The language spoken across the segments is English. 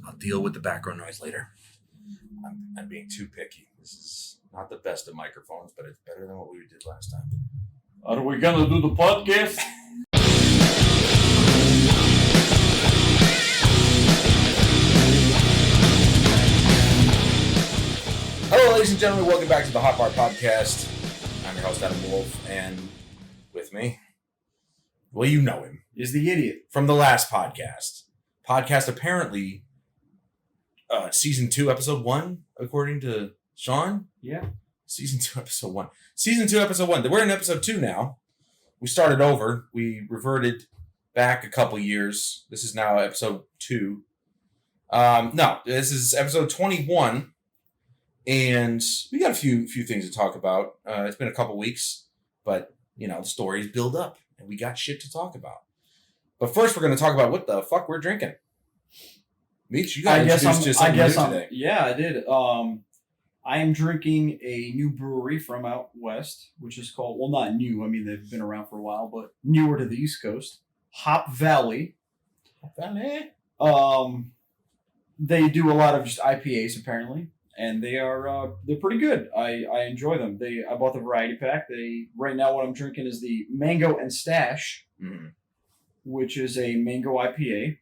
I'll deal with the background noise later. I'm being too picky. This is not the best of microphones, but it's better than what we did last time. Are we gonna do the podcast? Hello, ladies and gentlemen. Welcome back to the Hotbar podcast. I'm your host, Adam Wolf, and with me, well, you know him. Is the idiot. From the last podcast. Podcast apparently season 2, episode 1, according to Sean. Yeah. Season 2, episode 1. Season 2, episode 1. We're in episode 2 now. We started over. We reverted back a couple years. This is now episode 2. No, this is episode 21. And we got a few things to talk about. It's been a couple weeks, but, you know, the stories build up, and we got shit to talk about. But first, we're going to talk about what the fuck we're drinking. Meech, you got to introduce just something new today. Yeah, I did. I am drinking a new brewery from out west, which is called, well, not new. I mean, they've been around for a while, but newer to the East Coast. Hop Valley. Hop Valley? They do a lot of just IPAs, apparently. And they're pretty good. I enjoy them. I bought the variety pack. Right now what I'm drinking is the Mango and Stash, which is a mango IPA.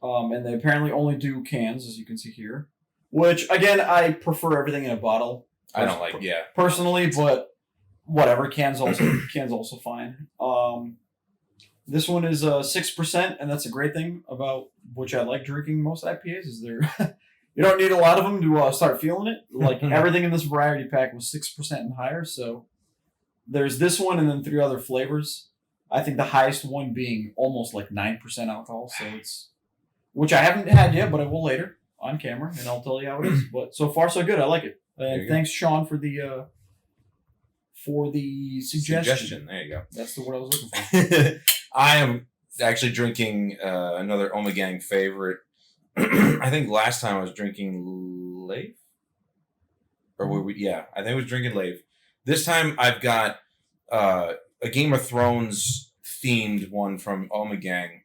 And they apparently only do cans, as you can see here. Which again, I prefer everything in a bottle. I don't like, personally, but whatever. Cans also fine. This one is 6%, and that's a great thing about which I like drinking most IPAs is they're. You don't need a lot of them to start feeling it. Like everything in this variety pack was 6% and higher. So there's this one and then 3 other flavors. I think the highest one being almost like 9% alcohol. So which I haven't had yet, but I will later on camera, and I'll tell you how it is. But so far so good. I like it. And thanks, Sean, for the suggestion. There you go. That's the word I was looking for. I am actually drinking another Omegang favorite. I think last time I was drinking Lave. Or were we? Yeah, I think I was drinking Lave. This time I've got a Game of Thrones themed one from Omegang.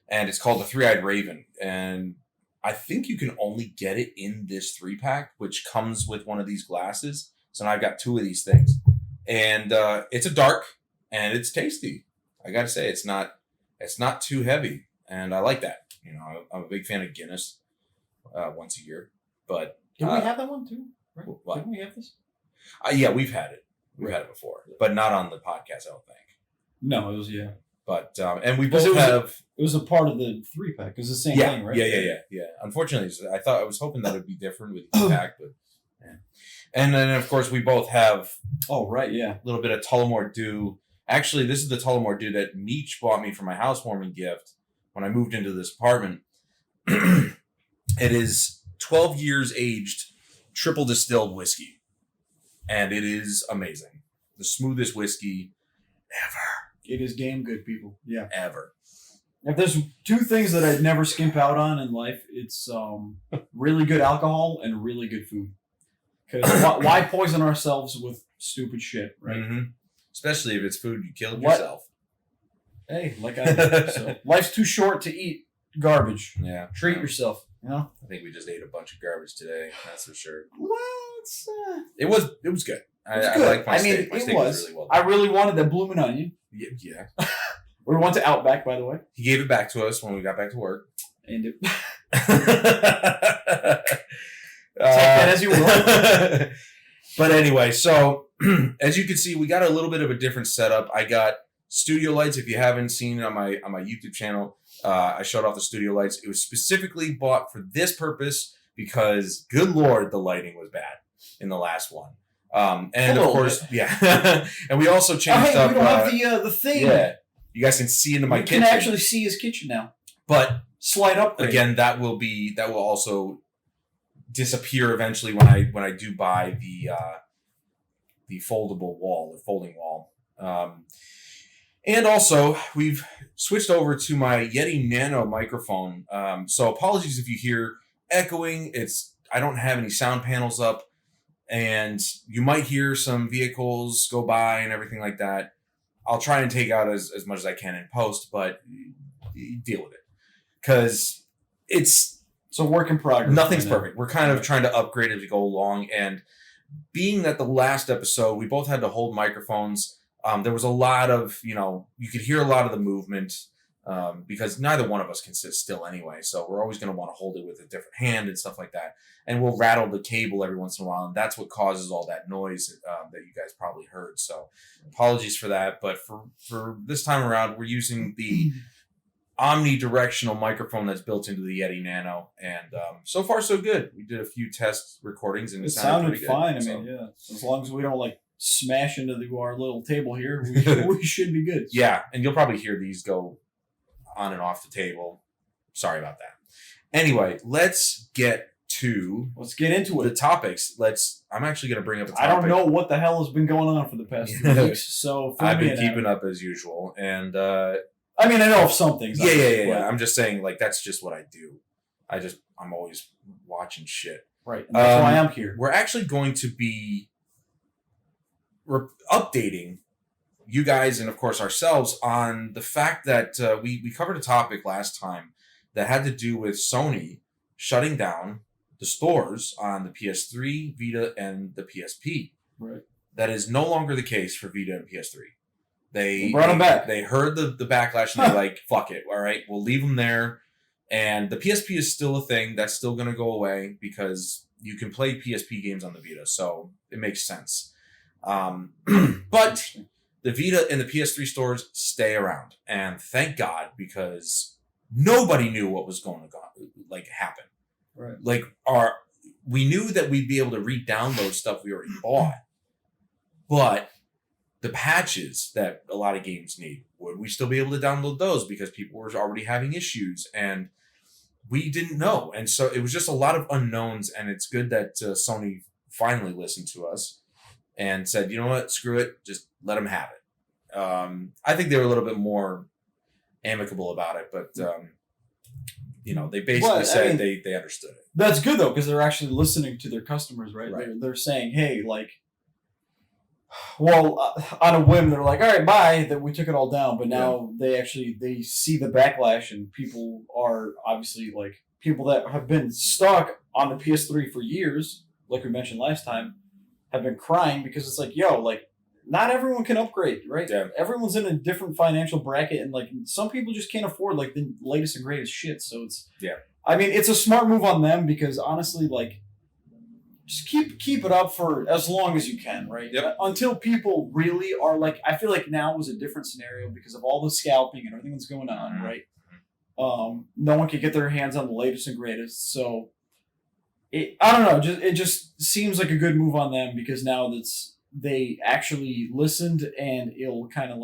And it's called the Three-Eyed Raven. And I think you can only get it in this 3-pack, which comes with one of these glasses. So now I've got 2 of these things. And it's a dark, and it's tasty. I got to say, it's not too heavy. And I like that. You know, I'm a big fan of Guinness once a year. But did we have that one too? Right? What? Didn't we have this? Yeah, we've had it. We've had it before. But not on the podcast, I don't think. No, it was, yeah. But, and we both have... It was a part of the 3-pack. It was the same thing, right? Yeah. Unfortunately, I was hoping that it would be different with the 2-pack, but... Yeah. And then, of course, we both have... Oh, right, yeah. A little bit of Tullamore Dew. Actually, this is the Tullamore Dew that Meech bought me for my housewarming gift when I moved into this apartment. It is 12 years aged, triple distilled whiskey. And it is amazing. The smoothest whiskey ever. It is damn good, people. Yeah. Ever. If there's 2 things that I'd never skimp out on in life, it's really good alcohol and really good food. Because why poison ourselves with stupid shit, right? Mm-hmm. Especially if it's food you killed yourself. Hey, like I did. So life's too short to eat garbage. Yeah. Treat yourself, you know? I think we just ate a bunch of garbage today, that's for sure. Well, it was good. I like my steak. My steak was really well done. I really wanted that bloomin' onion. Yeah. We went to Outback, by the way. He gave it back to us when we got back to work. And it... Take that as you will. But anyway, so as you can see, we got a little bit of a different setup. I got studio lights. If you haven't seen it on my YouTube channel, I showed off the studio lights. It was specifically bought for this purpose because, good Lord, the lighting was bad in the last one. And of course, yeah. And we also changed up. We don't have the thing. Yeah, you guys can see into my kitchen. You can actually see his kitchen now. But slide up again. That will also disappear eventually when I do buy the foldable wall, the folding wall. And also, we've switched over to my Yeti Nano microphone. So apologies if you hear echoing. I don't have any sound panels up, and you might hear some vehicles go by and everything like that. I'll try and take out as much as I can in post, but deal with it. Because it's a work in progress. Nothing's perfect. We're kind of trying to upgrade as we go along. And being that the last episode, we both had to hold microphones. There was a lot of, you could hear a lot of the movement because neither one of us can sit still anyway. So we're always going to want to hold it with a different hand and stuff like that. And we'll rattle the cable every once in a while. And that's what causes all that noise that you guys probably heard. So apologies for that. But for this time around, we're using the omnidirectional microphone that's built into the Yeti Nano, and so far so good. We did a few test recordings and it sounded fine. Good, I mean, yeah, as long as we don't smash into our little table here, we should be good. Yeah, and you'll probably hear these go on and off the table. Sorry about that. Anyway, let's get into the topics. I'm actually going to bring up a topic. I don't know what the hell has been going on for the past 2 weeks, so I've been keeping up as usual, and I mean, I know of some things. Yeah. I'm just saying, that's just what I do. I'm always watching shit. Right. And that's why I'm here. We're actually going to be updating you guys and, of course, ourselves on the fact that we covered a topic last time that had to do with Sony shutting down the stores on the PS3, Vita, and the PSP. Right. That is no longer the case for Vita and PS3. They brought them back. They heard the backlash and they're like, fuck it. All right, we'll leave them there. And the PSP is still a thing. That's still going to go away because you can play PSP games on the Vita. So it makes sense. But the Vita and the PS3 stores stay around. And thank God, because nobody knew what was going to happen. Right. We knew that we'd be able to re-download stuff we already bought. But the patches that a lot of games need, would we still be able to download those? Because people were already having issues and we didn't know. And so it was just a lot of unknowns, and it's good that Sony finally listened to us and said, you know what, screw it, just let them have it. I think they were a little bit more amicable about it, but they basically said they understood it. That's good though, because they're actually listening to their customers, right? Right. They're saying, hey, on a whim, they're like, all right, bye, that we took it all down. But now they see the backlash, and people are obviously people that have been stuck on the PS3 for years, like we mentioned last time, have been crying because it's not everyone can upgrade, right? Yeah. Everyone's in a different financial bracket, and some people just can't afford the latest and greatest shit. So it's I mean, it's a smart move on them because honestly, just keep it up for as long as you can, right? Yep. Until people really are I feel like now was a different scenario because of all the scalping and everything that's going on, right? No one can get their hands on the latest and greatest, so I don't know. It just seems like a good move on them because now they actually listened, and it'll kind of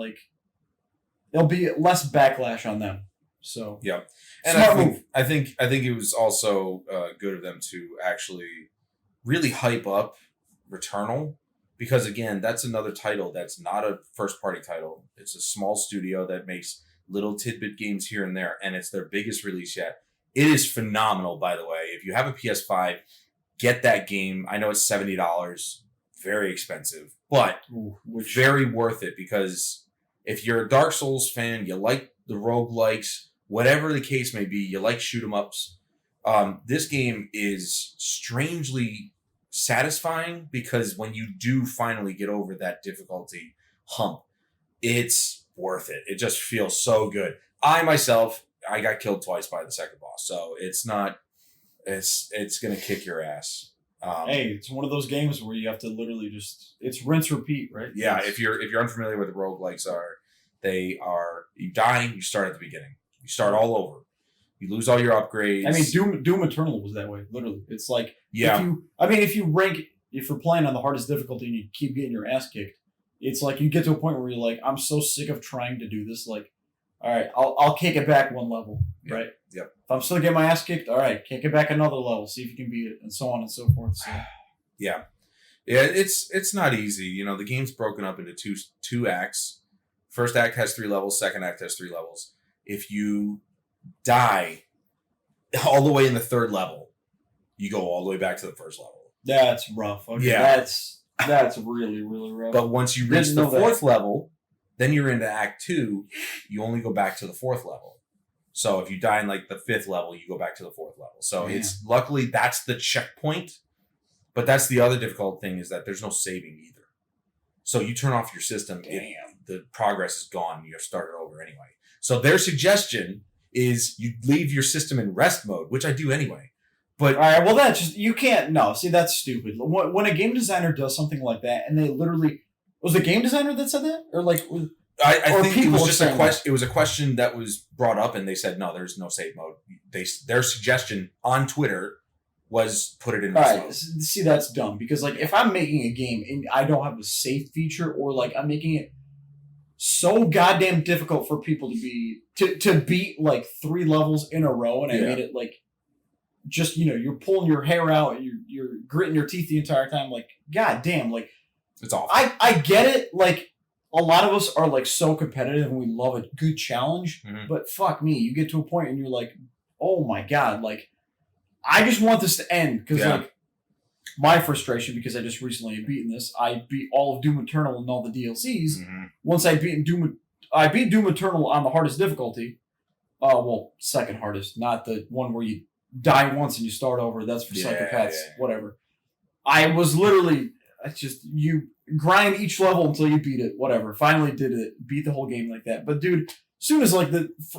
there'll be less backlash on them. So yeah, and I think it was also good of them to actually really hype up Returnal, because again, that's another title that's not a first party title. It's a small studio that makes little tidbit games here and there, and it's their biggest release yet. It is phenomenal, by the way. If you have a PS5, get that game. I know it's $70, very expensive, but very worth it, because if you're a Dark Souls fan, you like the roguelikes, whatever the case may be, you like shoot 'em ups, this game is strangely satisfying, because when you do finally get over that difficulty hump, it's worth it. It just feels so good. I got killed twice by the second boss, so it's going to kick your ass. Hey, it's one of those games where you have to literally it's rinse repeat, right? Yeah, if you're unfamiliar with the roguelikes you die, you start at the beginning. You start all over. You lose all your upgrades. I mean, Doom Eternal was that way, literally. It's if you're playing on the hardest difficulty and you keep getting your ass kicked, it's you get to a point where you're I'm so sick of trying to do this. All right, I'll kick it back one level, right? Yep. If I'm still getting my ass kicked, all right, kick it back another level, see if you can beat it, and so on and so forth. So. Yeah, it's not easy. The game's broken up into two acts. First act has 3 levels. Second act has 3 levels. If you die all the way in the 3rd level, you go all the way back to the 1st level. That's rough. Okay, yeah, that's really, really rough. But once you reach the 4th level, then you're into Act 2. You only go back to the 4th level. So if you die in like the 5th level, you go back to the 4th level. So Yeah. it's luckily that's the checkpoint. But that's the other difficult thing is that there's no saving either. So you turn off your system, the progress is gone. You have to start it over anyway. So their suggestion is you leave your system in rest mode, which I do anyway. But all right, well, that's just you can't. No, see, that's stupid. When a game designer does something like that, and they literally was the game designer that said that, or like, I think it was people just a question. It was a question that was brought up, and they said no, there's no save mode. Their suggestion on Twitter was put it in all rest right, mode. see, that's dumb because like if I'm making a game and I don't have a save feature, or like I'm making it so goddamn difficult for people to beat like 3 levels in a row, and I made it like. Just you're pulling your hair out, you're gritting your teeth the entire time. Like, god damn, like It's awful. I get it. Like, a lot of us are like so competitive and we love a good challenge. But fuck me, you get to a point and you're like, oh my god, like I just want this to end because like my frustration because I just recently had beaten this. I beat all of Doom Eternal and all the DLCs. Once I beat Doom Eternal on the hardest difficulty. Well, second hardest, not the one where you die once and you start over. That's for psychopaths. Whatever. I was literally you grind each level until you beat it. Whatever. Finally did it. Beat the whole game like that. But dude, as soon as like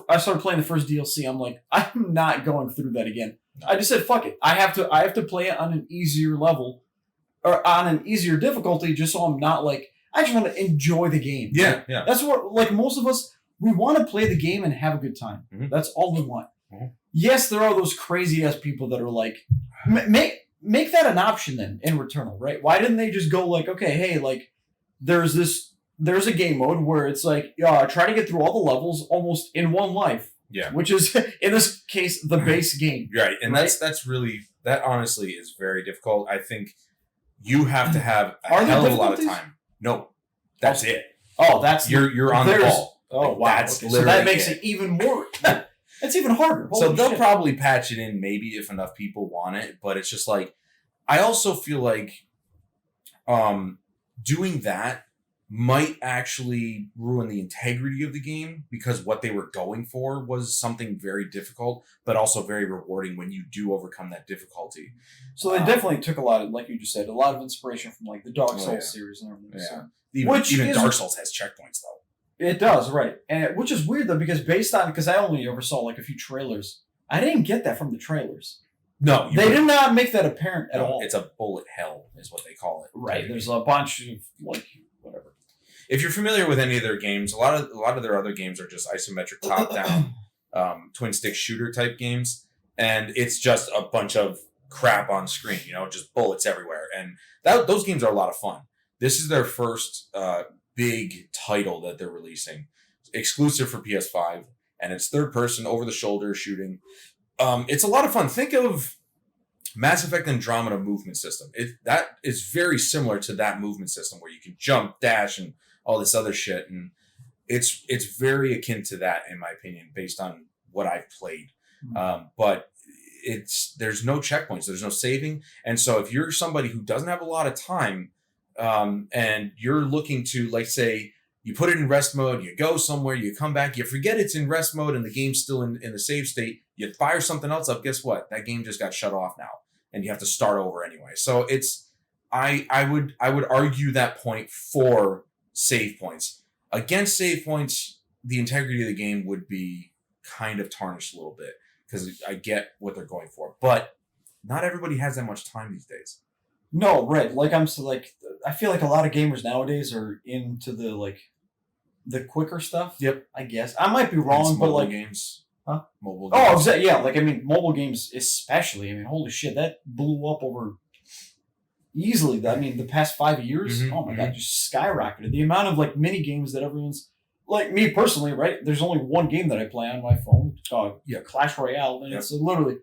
I started playing the first DLC, I'm like, I'm not going through that again. I just said fuck it. I have to play it on an easier level or on an easier difficulty just so I'm not like I just want to enjoy the game. Yeah, like, yeah. That's what like most of us we want to play the game and have a good time. That's all we want. Yes, there are those crazy ass people that are like, make that an option then in Returnal, right? Why didn't they just go like, okay, hey, like, there's a game mode where it's like, try to get through all the levels almost in one life. Yeah. Which is, in this case, the base game. Right. And right? that's really, that honestly is very difficult. I think you have to have a Are hell there of a lot of difficulties? time. No. That's it. Oh, that's You're on the ball. Oh, like, wow. That's okay. literally So that makes it even more. It's even harder. Holy so they'll shit. probably patch it in maybe if enough people want it, but it's just like I also feel like doing that might actually ruin the integrity of the game because what they were going for was something very difficult, but also very rewarding when you do overcome that difficulty. So they definitely took a lot of, like you just said, a lot of inspiration from like the Dark Souls series and everything. Yeah. So. Even Dark Souls has checkpoints though. It does, right. And which is weird though, because because I only ever saw like a few trailers. I didn't get that from the trailers. No. They did not make that apparent at all. It's a bullet hell is what they call it. Right. There's a bunch of like whatever. If you're familiar with any of their games, a lot of their other games are just isometric top-down, twin-stick shooter type games, and it's just a bunch of crap on screen, just bullets everywhere, and those games are a lot of fun. This is their first big title that they're releasing, exclusive for PS5, and it's third-person, over-the-shoulder shooting. It's a lot of fun. Think of Mass Effect Andromeda movement system. That is very similar to that movement system where you can jump, dash, and all this other shit, and it's very akin to that in my opinion, based on what I've played. But there's no checkpoints, there's no saving, and so if you're somebody who doesn't have a lot of time, and you're looking to, like, say you put it in rest mode, you go somewhere, you come back, you forget it's in rest mode, and the game's still in the save state, you fire something else up, guess what? That game just got shut off now, and you have to start over anyway. So I would argue that point for save points. Against save points, the integrity of the game would be kind of tarnished a little bit because I get what they're going for, but not everybody has that much time these days. No, right. Like I feel like a lot of gamers nowadays are into the quicker stuff. Yep. I guess I might be wrong, but like games. Huh? Mobile games. Oh, exactly. Yeah, like I mean, mobile games especially. I mean, holy shit, that blew up over easily. I mean, the past 5 years. Oh my god, just skyrocketed. The amount of like mini games that everyone's like me personally, right? There's only one game that I play on my phone. Clash Royale, and it's literally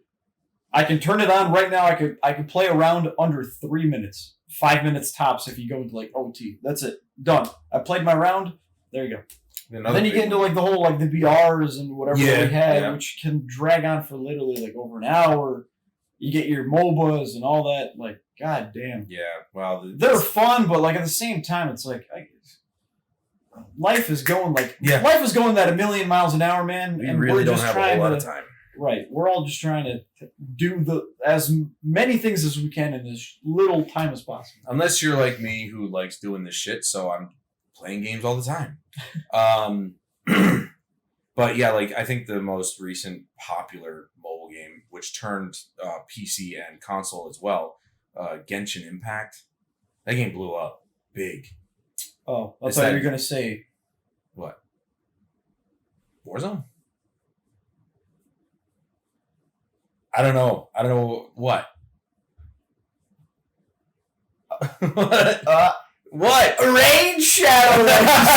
I can turn it on right now. I could play around under 3 minutes, 5 minutes tops if you go into like OT. That's it, done. I played my round. There you go. Then you get into like the whole like the BRs and whatever that we had, which can drag on for literally like over an hour. You get your MOBAs and all that. Like, god damn. Yeah, well, they're fun, but like at the same time, it's like life is going Yeah. life is going at 1,000,000 miles an hour, man. We and really we're don't just have a trying whole lot to, of time. Right. We're all just trying to do as many things as we can in as little time as possible. Unless you're like me who likes doing this shit, so I'm playing games all the time. But yeah, like I think the most recent popular mobile game, which turned PC and console as well, Genshin Impact, that game blew up big. Oh, I thought you were going to say... What? Warzone? I don't know. What? What? Raid Shadow Legends!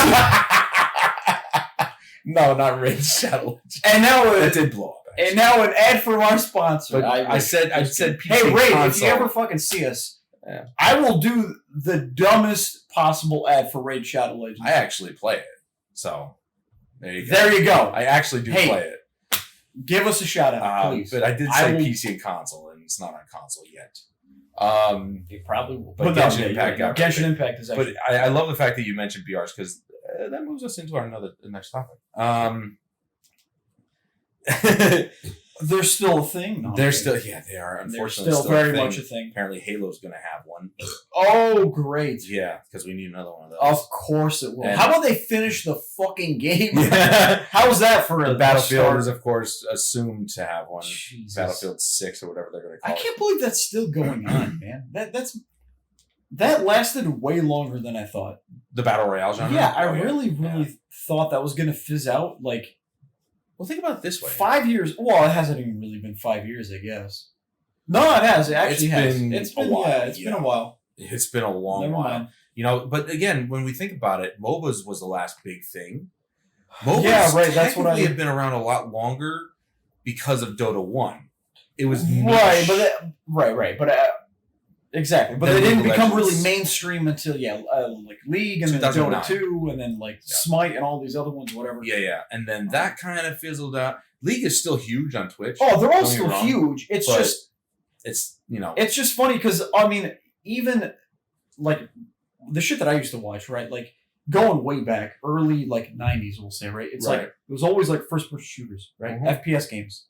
No, not Raid Shadow Legends. And now That did blow up. And now an ad from our sponsor. But I said PC hey, Ray, console. if you ever fucking see us, Yeah. I will do the dumbest possible ad for Raid Shadow Legends. I actually play it. So, there you go. There you go. I actually do play it. Give us a shout out, please. But I did say PC and console, and it's not on console yet. You probably will. But Genshin Impact got Genshin Impact is actually... But I love the fact that you mentioned BRs, because that moves us into our next topic. They're still a thing. No, they are. Unfortunately, still very much a thing. Apparently, Halo's going to have one. Oh, great! Yeah, because we need another one of those. Of course it will. And how about they finish the fucking game? Yeah. How's that for the a Battlefield start? is, of course, assumed to have one. Jesus. Battlefield 6 or whatever they're going to call I can't believe that's still going on, man. That lasted way longer than I thought. The Battle Royale genre? Yeah, I really thought that was going to fizz out. Like, well, think about it this way. 5 years. Well, it hasn't even really been 5 years, I guess. No, it has. It actually has. It's been a while. Yeah, it's been a while. It's been a long Never while. mind. You know, but again, when we think about it, MOBAs was the last big thing. MOBAs That's what have been around a lot longer because of Dota 1. It was right, but exactly, but they didn't become really mainstream until like League and then Dota 2 and then Smite and all these other ones, whatever. Yeah, and then that kind of fizzled out. League is still huge on Twitch. Oh, they're all still huge. It's just funny because I mean, even like the shit that I used to watch, right? Like going way back, early like 90s, we'll say, right? It's like it was always like first person shooters, right? Mm-hmm. FPS games,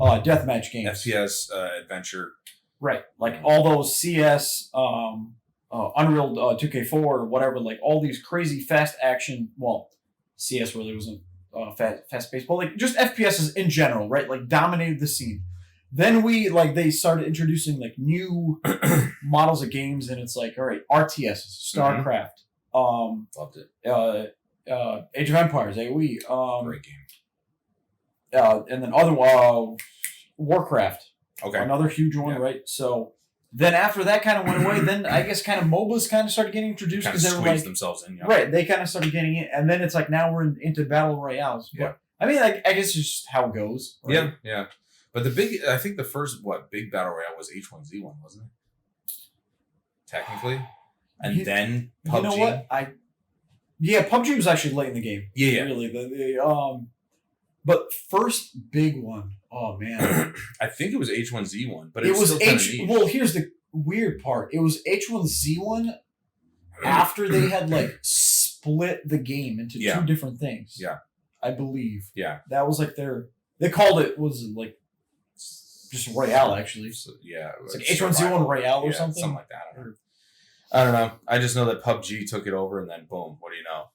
deathmatch games, FPS adventure. Right, like all those CS, Unreal 2K4, whatever, like all these crazy fast action. Well, CS really wasn't fast paced, but like just FPSs in general, right? Like dominated the scene. Then they started introducing like new models of games, and it's like, all right, RTS, StarCraft, loved it. Age of Empires, AOE, great game. And then other Warcraft. Okay. Another huge one, right? So then after that kind of went away, then I guess kind of MOBAs kind of started getting introduced because they were like themselves in. Yeah. Right, they kind of started getting it, and then it's like now we're into battle royales. But, yeah. I mean, I guess it's just how it goes. Right? Yeah. But I think the first big battle royale was H1Z1, wasn't it? Technically, and then PUBG. You know what? PUBG was actually late in the game. Yeah. Really, but first big one. Oh man, I think it was H1Z1, but it was still Well, here's the weird part. It was H1Z1 after they had like split the game into two different things. Yeah, I believe. Yeah, that was like they called it like just Royale actually. So, yeah, it's like H1Z1 Royale or something like that. I don't know. I just know that PUBG took it over, and then boom, what do you know?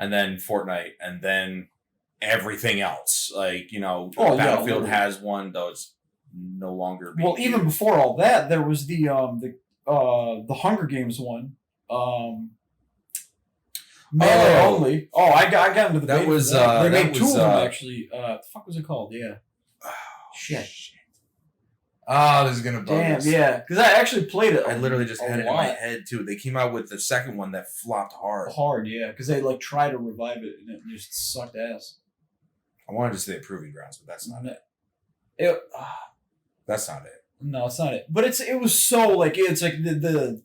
And then Fortnite, and then everything else, like Battlefield has one, though it's no longer. Well, even before all that, there was the Hunger Games one, melee only. Oh, I got into the. That was they made two of them actually. The fuck was it called? Yeah. Shit. Oh, this is gonna bug us. Yeah, because I actually played it. I literally just had it in my head too. They came out with the second one that flopped hard. Yeah, because they like tried to revive it and it just sucked ass. I wanted to say Proving Grounds, but that's not it. That's not it. No, it's not it. But it was so like it's like the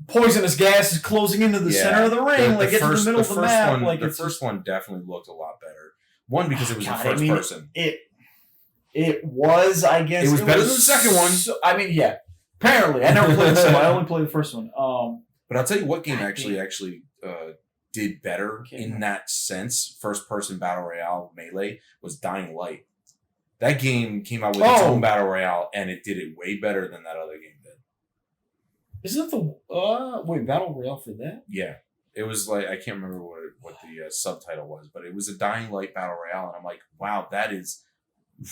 poisonous gas is closing into the center of the ring, like it's in the middle of the map. The first one definitely looked a lot better. One because it was in first person. It was, I guess. It was better than the second one. So, I mean, yeah. Apparently, I never played the second one. I only played the first one. But I'll tell you what game actually did better Okay. in that sense, first person battle royale melee, was Dying Light. That game came out with its own battle royale, and it did it way better than that other game did. Isn't it the battle royale for that? Yeah, it was like, I can't remember what the subtitle was, but it was a Dying Light battle royale, and I'm like, wow, that is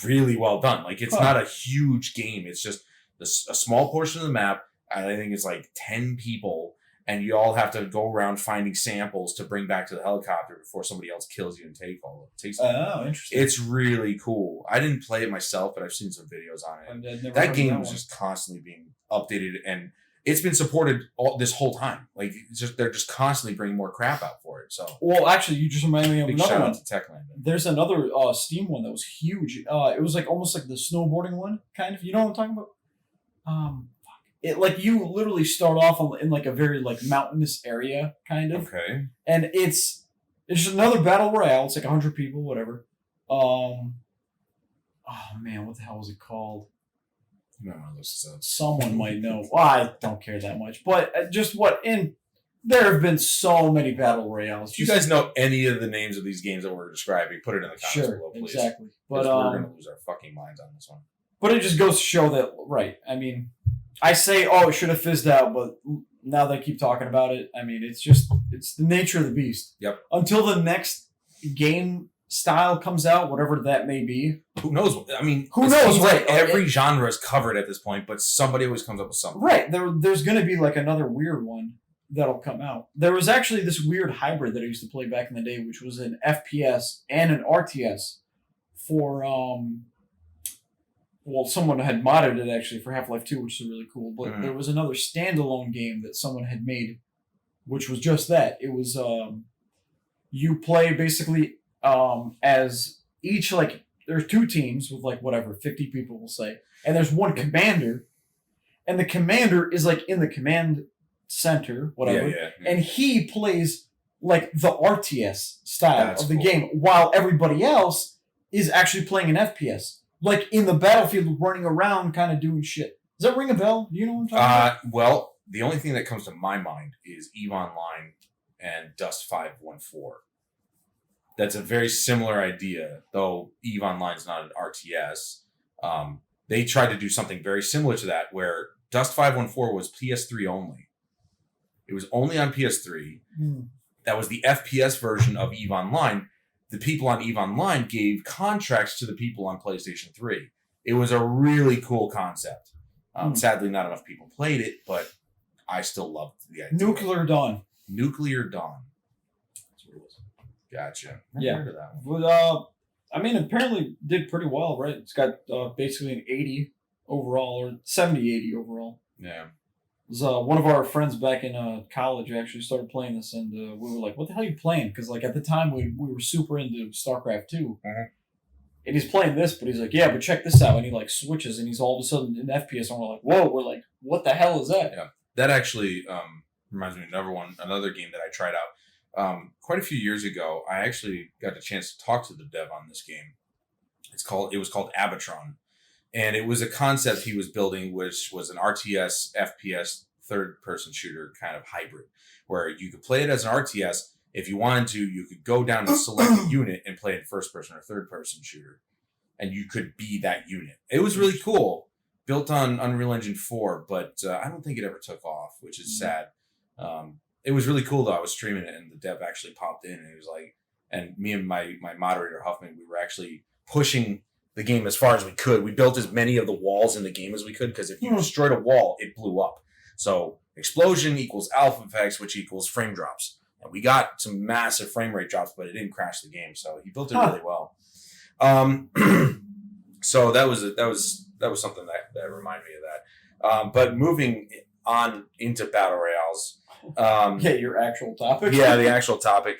really well done. Like, it's not a huge game; it's just a small portion of the map. I think it's like 10 people. And you all have to go around finding samples to bring back to the helicopter before somebody else kills you and takes it. Oh, interesting. It's really cool. I didn't play it myself, but I've seen some videos on it. That game was just constantly being updated, and it's been supported this whole time. Like, they're just constantly bringing more crap out for it. So, well, actually, you just reminded me of big another shout one. out to Techland. There's another Steam one that was huge. It was like almost like the snowboarding one, kind of. You know what I'm talking about? It, like, you literally start off in like a very like mountainous area, kind of. Okay. And it's just another battle royale. It's like 100 people, whatever. Oh man, what the hell was it called? You might want to look this up. Someone might know. Well, I don't care that much, but there have been so many battle royales. If you guys know any of the names of these games that we're describing, put it in the comments below, please. Exactly. But we're gonna lose our fucking minds on this one. But it just goes to show that, right? I mean, I say, oh, it should have fizzed out, but now they keep talking about it. I mean, it's the nature of the beast. Yep. Until the next game style comes out, whatever that may be. Who knows? I mean, who knows? Right. Like every genre is covered at this point, but somebody always comes up with something. Right. There's going to be like another weird one that'll come out. There was actually this weird hybrid that I used to play back in the day, which was an FPS and an RTS for well, someone had modded it actually for Half-Life 2, which is really cool. But there was another standalone game that someone had made, which was just that. It was you play basically as each, like, there's two teams with like whatever 50 people, we'll say, and there's one commander, and the commander is like in the command center, whatever, and he plays like the RTS style of the game, while everybody else is actually playing an FPS. Like in the battlefield, running around, kind of doing shit. Does that ring a bell? Do you know what I'm talking about? Well, the only thing that comes to my mind is EVE Online and Dust 514. That's a very similar idea, though EVE Online is not an RTS. They tried to do something very similar to that, where Dust 514 was PS3 only. It was only on PS3. That was the FPS version of EVE Online. The people on EVE Online gave contracts to the people on PlayStation 3. It was a really cool concept. Sadly, not enough people played it, but I still loved the idea. Nuclear Dawn. Nuclear Dawn. That's what it was. Gotcha. Never heard of that one. But, I mean, apparently did pretty well, right? It's got basically an 80 overall, or 70-80 overall. Yeah. It was, one of our friends back in college actually started playing this, and we were like, what the hell are you playing? Because like at the time we were super into StarCraft 2. And he's playing this, but he's like, yeah, but check this out. And he like switches, and he's all of a sudden in FPS, and we're like, whoa, we're like, what the hell is that? Yeah. That actually reminds me of another game that I tried out. Quite a few years ago, I actually got the chance to talk to the dev on this game. It was called Abatron. And it was a concept he was building, which was an RTS, FPS, third-person shooter kind of hybrid, where you could play it as an RTS. If you wanted to, you could go down and select a unit and play it first-person or third-person shooter. And you could be that unit. It was really cool. Built on Unreal Engine 4, but I don't think it ever took off, which is sad. It was really cool, though. I was streaming it, and the dev actually popped in, and he was like, and me and my moderator, Huffman, we were actually pushing the game as far as we could. We built as many of the walls in the game as we could, because if you destroyed a wall, it blew up. So explosion equals alpha effects, which equals frame drops. And we got some massive frame rate drops, but it didn't crash the game. So he built it really well. So that was something that reminded me of that. But moving on into battle royales. Your actual topic. Yeah, the actual topic.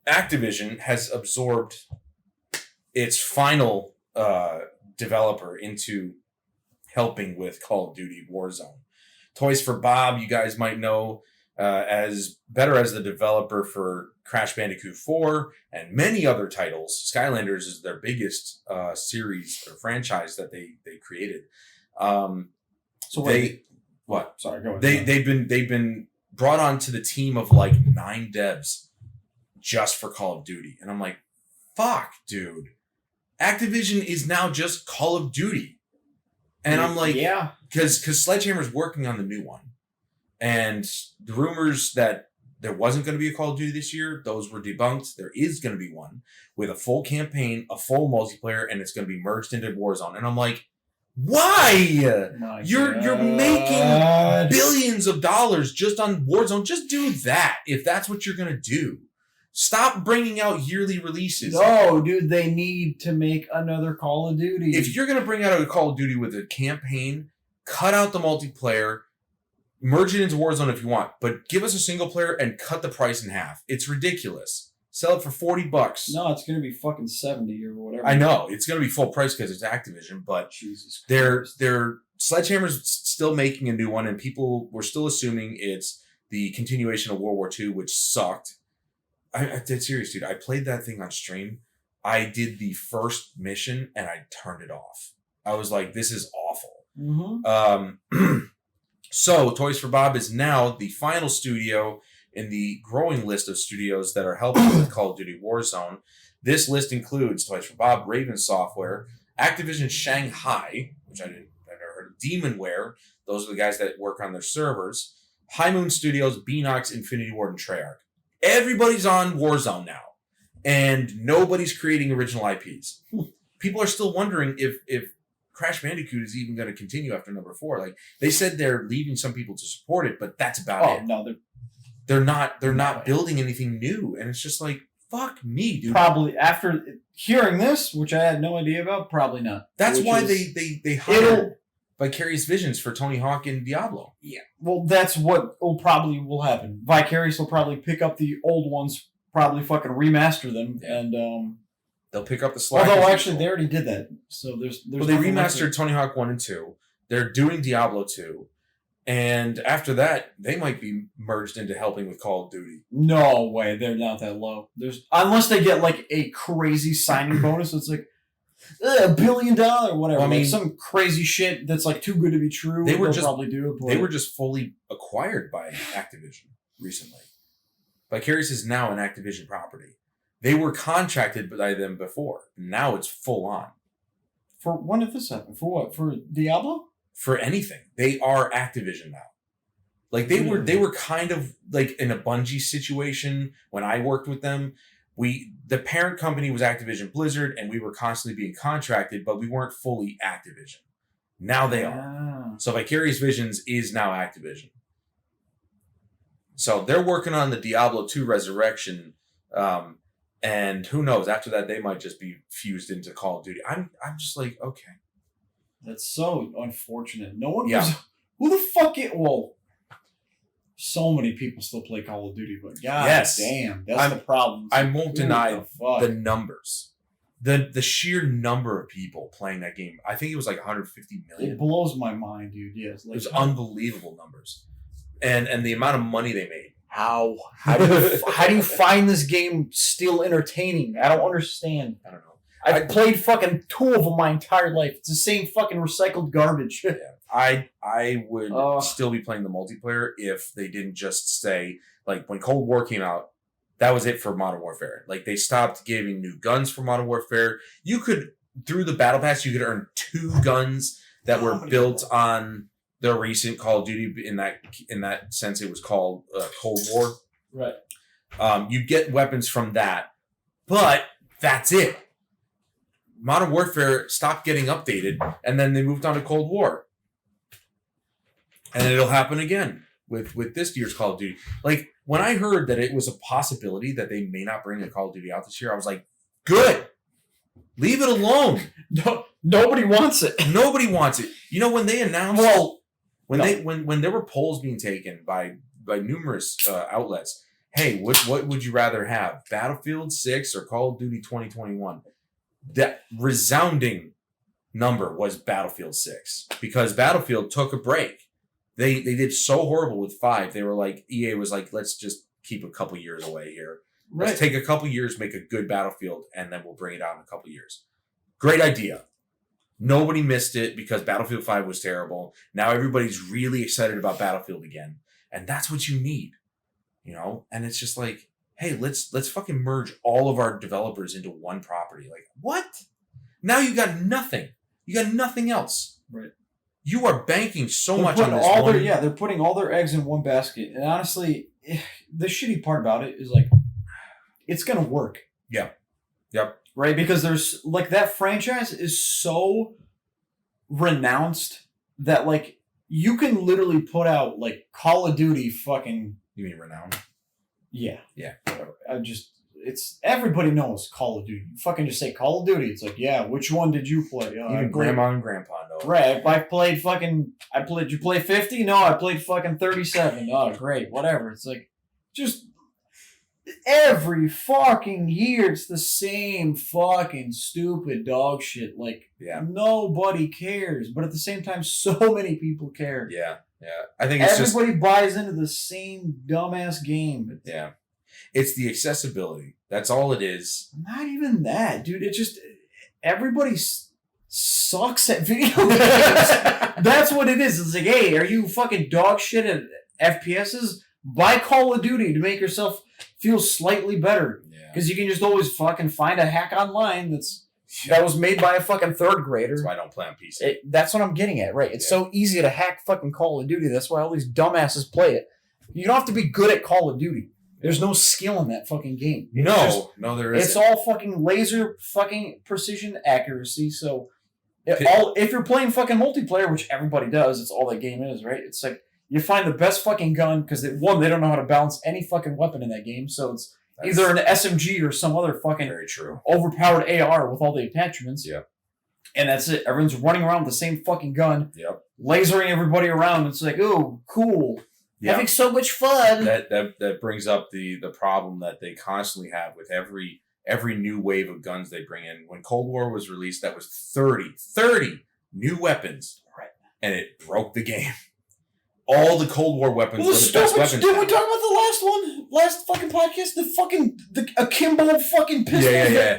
Activision has absorbed its final developer into helping with Call of Duty Warzone. Toys for Bob, you guys might know as the developer for Crash Bandicoot 4 and many other titles. Skylanders is their biggest series or franchise that they created. So wait, what? Sorry, go ahead. They've been brought onto the team of like 9 devs just for Call of Duty. And I'm like, fuck, dude. Activision is now just Call of Duty. And I'm like, yeah. Because Sledgehammer's working on the new one. And the rumors that there wasn't going to be a Call of Duty this year, those were debunked. There is going to be one with a full campaign, a full multiplayer, and it's going to be merged into Warzone. And I'm like, why? You're making billions of dollars just on Warzone. Just do that if that's what you're going to do. Stop bringing out yearly releases. No, dude, they need to make another Call of Duty. If you're going to bring out a Call of Duty with a campaign, cut out the multiplayer, merge it into Warzone if you want, but give us a single player and cut the price in half. It's ridiculous. Sell it for $40. No, it's going to be fucking 70 or whatever. I know. It's going to be full price because it's Activision, but Jesus Christ. they're Sledgehammer's still making a new one, and people were still assuming it's the continuation of World War II, which sucked. I did serious, dude. I played that thing on stream. I did the first mission, and I turned it off. I was like, this is awful. Mm-hmm. So, Toys for Bob is now the final studio in the growing list of studios that are helping with Call of Duty Warzone. This list includes Toys for Bob, Raven Software, Activision Shanghai, which I've never heard of, Demonware, those are the guys that work on their servers, High Moon Studios, Beanox, Infinity Ward, and Treyarch. Everybody's on Warzone now, and nobody's creating original IPs. People are still wondering if Crash Bandicoot is even going to continue after number 4. Like, they said they're leaving some people to support it, but that's about it. No, they're not building anything new, and it's just like, fuck me, dude. Probably after hearing this, which I had no idea about, probably not. That's why they hired Vicarious Visions for Tony Hawk and Diablo. Yeah, well, that's what will happen. Vicarious will probably pick up the old ones, probably fucking remaster them, and they'll pick up the slack. Although actually, they already did that, so there's. Well, they remastered Tony Hawk 1 and 2. They're doing Diablo 2. And after that, they might be merged into helping with Call of Duty. No way, they're not that low. Unless they get like a crazy signing bonus, it's like $1 billion, whatever. Well, I mean, like some crazy shit that's like too good to be true. They'll probably do it. But... They were just fully acquired by Activision recently. Vicarious is now an Activision property. They were contracted by them before. Now it's full on. For when did this happen? For what? For Diablo? For anything. They are Activision now. Like they were kind of like in a Bungie situation when I worked with them. The parent company was Activision Blizzard, and we were constantly being contracted, but we weren't fully Activision. Now they are. So Vicarious Visions is now Activision. So they're working on the Diablo 2 Resurrection, and who knows? After that, they might just be fused into Call of Duty. I'm just like, okay. That's so unfortunate. No one was... Who the fuck well... So many people still play Call of Duty, but damn, that's the problem. I won't deny the numbers. The sheer number of people playing that game. I think it was like 150 million. It blows my mind, dude. Yes. Like, it was unbelievable numbers. And the amount of money they made. How do you find this game still entertaining? I don't understand. I don't know. I've played fucking 2 of them my entire life. It's the same fucking recycled garbage. Yeah. I would still be playing the multiplayer if they didn't just say, like, when Cold War came out, that was it for Modern Warfare. Like, they stopped giving new guns for Modern Warfare. You could, through the Battle Pass, you could earn 2 guns that were built on the recent Call of Duty. In that sense, it was called Cold War. Right. You get weapons from that, but that's it. Modern Warfare stopped getting updated, and then they moved on to Cold War. And it'll happen again with this year's Call of Duty. Like, when I heard that it was a possibility that they may not bring a Call of Duty out this year, I was like, good. Leave it alone. No, nobody wants it. Nobody wants it. You know, when they announced... when there were polls being taken by numerous outlets, hey, what would you rather have? Battlefield 6 or Call of Duty 2021? That resounding number was Battlefield 6, because Battlefield took a break. They did so horrible with 5. They were like, EA was like, let's just keep a couple years away here. Right. Let's take a couple years, make a good Battlefield, and then we'll bring it out in a couple years. Great idea. Nobody missed it because Battlefield 5 was terrible. Now everybody's really excited about Battlefield again. And that's what you need, And it's just like, hey, let's fucking merge all of our developers into one property. Like, what? Now you got nothing. You got nothing else. Right. You are banking so They're much on this all one. they're putting all their eggs in one basket. And honestly, the shitty part about it is like, it's gonna work. Yeah. Yep. Right? Because there's like that franchise is so renounced that like you can literally put out like Call of Duty fucking. You mean renowned? Yeah. Yeah. Whatever. It's everybody knows Call of Duty. You fucking just say Call of Duty. It's like, yeah, which one did you play? Even grandma and grandpa know. Right. Did you play 50? No, I played fucking 37. Oh, great. Whatever. It's like, just every fucking year, it's the same fucking stupid dog shit. Like, nobody cares. But at the same time, so many people care. Yeah. Yeah. I think it's everybody buys into the same dumbass game. Yeah. It's the accessibility. That's all it is. Not even that, dude. It just everybody sucks at video games. That's what it is. It's like, hey, are you fucking dog shit at FPSs? Buy Call of Duty to make yourself feel slightly better. Because you can just always fucking find a hack online that was made by a fucking third grader. That's why I don't play on PC. That's what I'm getting at, right? It's so easy to hack fucking Call of Duty. That's why all these dumbasses play it. You don't have to be good at Call of Duty. There's no skill in that fucking game. No, there isn't. It's all fucking laser fucking precision accuracy. So, if you're playing fucking multiplayer, which everybody does, it's all that game is, right? It's like you find the best fucking gun because they don't know how to balance any fucking weapon in that game. So it's either an SMG or some other fucking very true overpowered AR with all the attachments. Yeah, and that's it. Everyone's running around with the same fucking gun. Yep, lasering everybody around. It's like, oh, cool. Yeah. Having so much fun. That brings up the problem that they constantly have with every new wave of guns they bring in. When Cold War was released, that was 30 new weapons, right? And it broke the game. All the Cold War weapons were the best weapons. Did we talk about the last one? Last fucking podcast? The akimbo fucking pistol.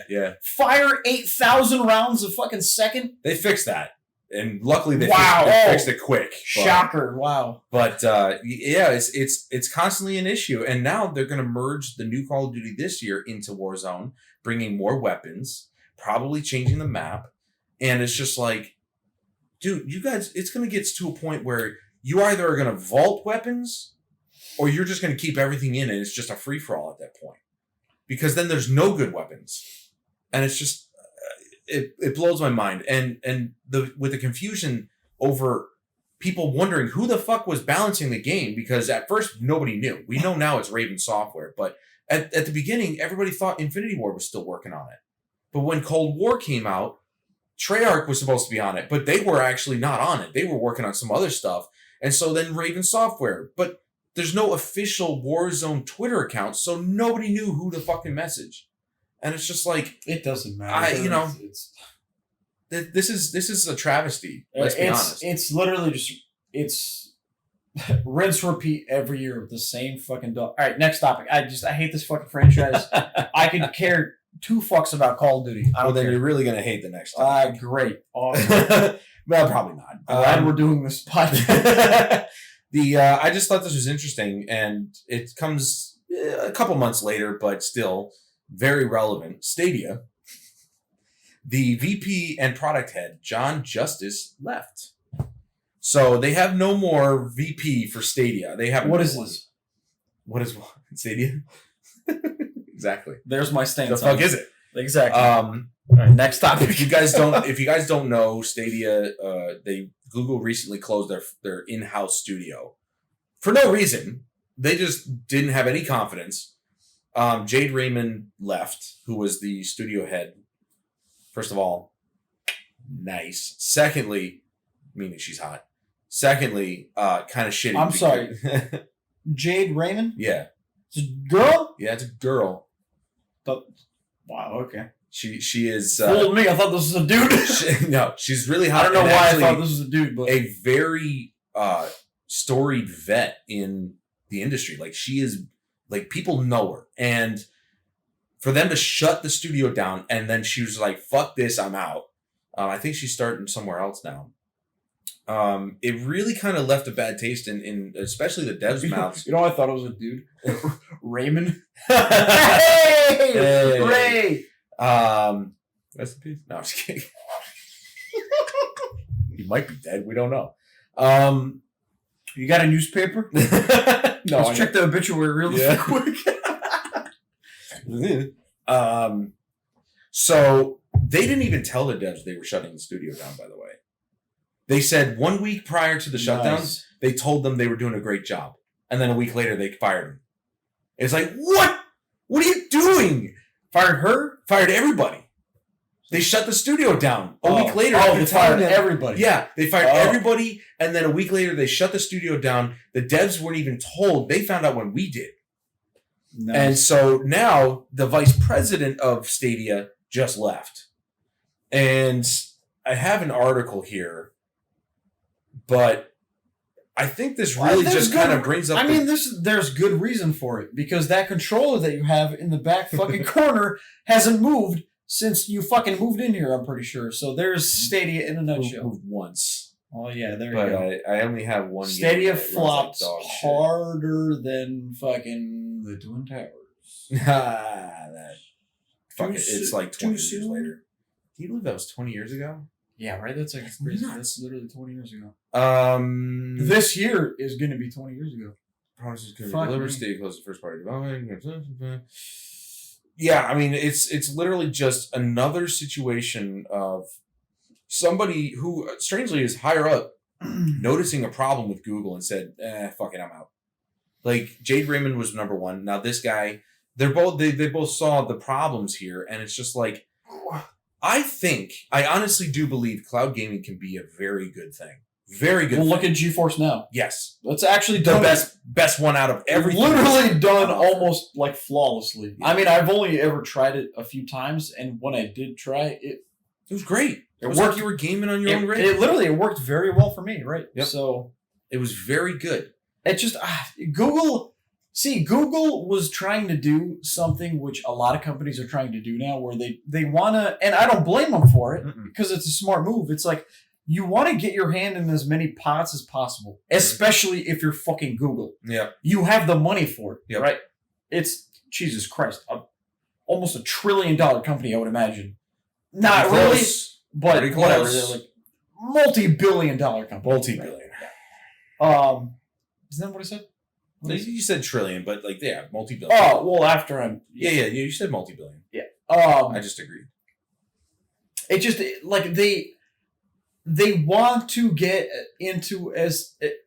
Yeah. Fire 8,000 rounds a fucking second. They fixed that. And luckily they fixed it quick. Shocker! Wow. But it's constantly an issue, and now they're going to merge the new Call of Duty this year into Warzone, bringing more weapons, probably changing the map, and it's just like, dude, you guys, it's going to get to a point where you either are going to vault weapons, or you're just going to keep everything in, and it's just a free for all at that point, because then there's no good weapons, and it's just. It blows my mind, and with the confusion over people wondering who the fuck was balancing the game, because at first nobody knew. We know now it's Raven Software, but at the beginning everybody thought Infinity Ward was still working on it. But when Cold War came out, Treyarch was supposed to be on it, but they were actually not on it. They were working on some other stuff, and so then Raven Software. But there's no official Warzone Twitter account, so nobody knew who to fucking message. And it's just like, it doesn't matter. This is a travesty. Let's be honest. It's literally just rinse repeat every year with the same fucking dog. All right, next topic. I hate this fucking franchise. I could care two fucks about Call of Duty. Well, then you're really gonna hate the next topic. Great, awesome. Well, probably not. I'm glad we're doing this podcast. I just thought this was interesting, and it comes a couple months later, but still. Very relevant. Stadia. The VP and product head, John Justice, left. So they have no more VP for Stadia. They have what is this? What is what? Stadia? Exactly. There's my stance. The fuck is it? Exactly. All right, next topic. If you guys don't know, Stadia, Google recently closed their in-house studio for no reason. They just didn't have any confidence. Jade Raymond left, who was the studio head. First of all, nice. Secondly, meaning she's hot. Secondly, kind of shitty. I'm sorry. Jade Raymond? Yeah. It's a girl? Yeah, it's a girl. Wow, okay. She is... fooled me. I thought this was a dude. No, she's really hot. I don't know why I thought this was a dude, but... A very storied vet in the industry. Like, she is... Like, people know her. And for them to shut the studio down, and then she was like, fuck this, I'm out. I think she's starting somewhere else now. it really kind of left a bad taste in especially the devs' mouths. You know, I thought it was a dude, Raymond. Hey! Ray. Rest in peace. No, I'm just kidding. He might be dead. We don't know. You got a newspaper? No, Let's check the obituary real quick. So they didn't even tell the devs they were shutting the studio down, by the way. They said 1 week prior to the shutdown, they told them they were doing a great job. And then a week later, they fired them. It's like, what? What are you doing? Fired her? Fired everybody. They shut the studio down. A week later, they fired everybody. Yeah, they fired everybody, and then a week later, they shut the studio down. The devs weren't even told. They found out when we did. Nice. And so now the vice president of Stadia just left. And I have an article here, but I think this really just kind of brings up... there's good reason for it, because that controller that you have in the back fucking corner hasn't moved since you fucking moved in here, I'm pretty sure. So there's Stadia in a nutshell. Moved once. Oh, yeah, there you go. But I only have one. Stadia flopped harder than fucking the Twin Towers. It's like 20 years later. Do you believe that was 20 years ago? Yeah, right? That's like crazy. That's literally 20 years ago. This year is going to be 20 years ago. Promises can be delivered. Stadia close to first party development. Yeah, I mean, it's literally just another situation of somebody who, strangely, is higher up noticing a problem with Google and said, fuck it, I'm out. Like, Jade Raymond was number one. Now, this guy, they both saw the problems here, and it's just like, I honestly do believe cloud gaming can be a very good thing. Very good. Well, look at GeForce Now. Yes. That's actually the best one out of everything. Literally done almost like flawlessly. Yeah. I mean, I've only ever tried it a few times, and when I did try it, it was great. It worked. Like you were gaming on your own rig. It worked very well for me, right? Yep. So it was very good. It just Google was trying to do something which a lot of companies are trying to do now, where they want to, and I don't blame them for it, because it's a smart move. It's like, you want to get your hand in as many pots as possible, especially if you're fucking Google. Yeah. You have the money for it, yep. right? It's, Jesus Christ, almost $1 trillion company, I would imagine. Not really, but whatever. They're like multi-billion-dollar company. Multi-billion. Right? Isn't that what I said? You said trillion, but like, yeah, multi-billion. Oh, well, after I'm... Yeah, you said multi-billion. Yeah. I just agreed. It just, like, they want to get into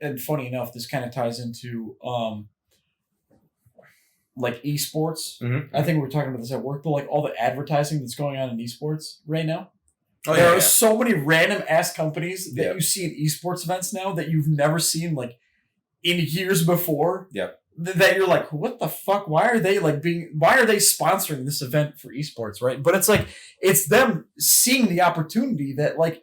and funny enough, this kind of ties into like esports. Mm-hmm. I think we were talking about this at work, but like all the advertising that's going on in esports right now. Oh, there are so many random ass companies that yep. you see in esports events now that you've never seen like in years before. Yep. That you're like, what the fuck? Why are they sponsoring this event for esports, right? But it's like, it's them seeing the opportunity that like,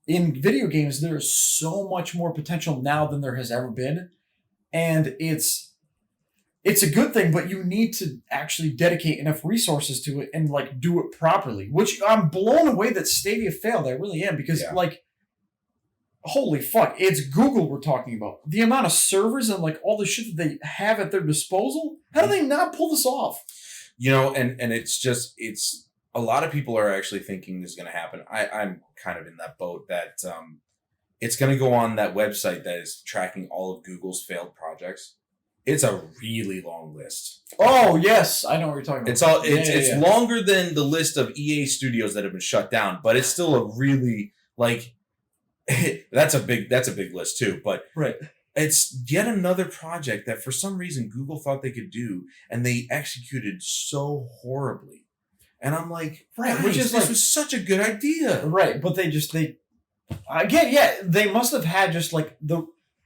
in video games, there is so much more potential now than there has ever been. And it's a good thing, but you need to actually dedicate enough resources to it and like do it properly, which I'm blown away that Stadia failed. I really am, because like, holy fuck, it's Google we're talking about. The amount of servers and like all the shit that they have at their disposal. How do they not pull this off? You know, and it's a lot of people are actually thinking this is going to happen. I'm kind of in that boat that it's going to go on that website that is tracking all of Google's failed projects. It's a really long list. Oh, yes. I know what you're talking about. It's longer than the list of EA studios that have been shut down, but it's still a really, like, that's a big list too. But right. It's yet another project that for some reason Google thought they could do, and they executed so horribly. And I'm like, right, this was such a good idea. Right, but they must have had just like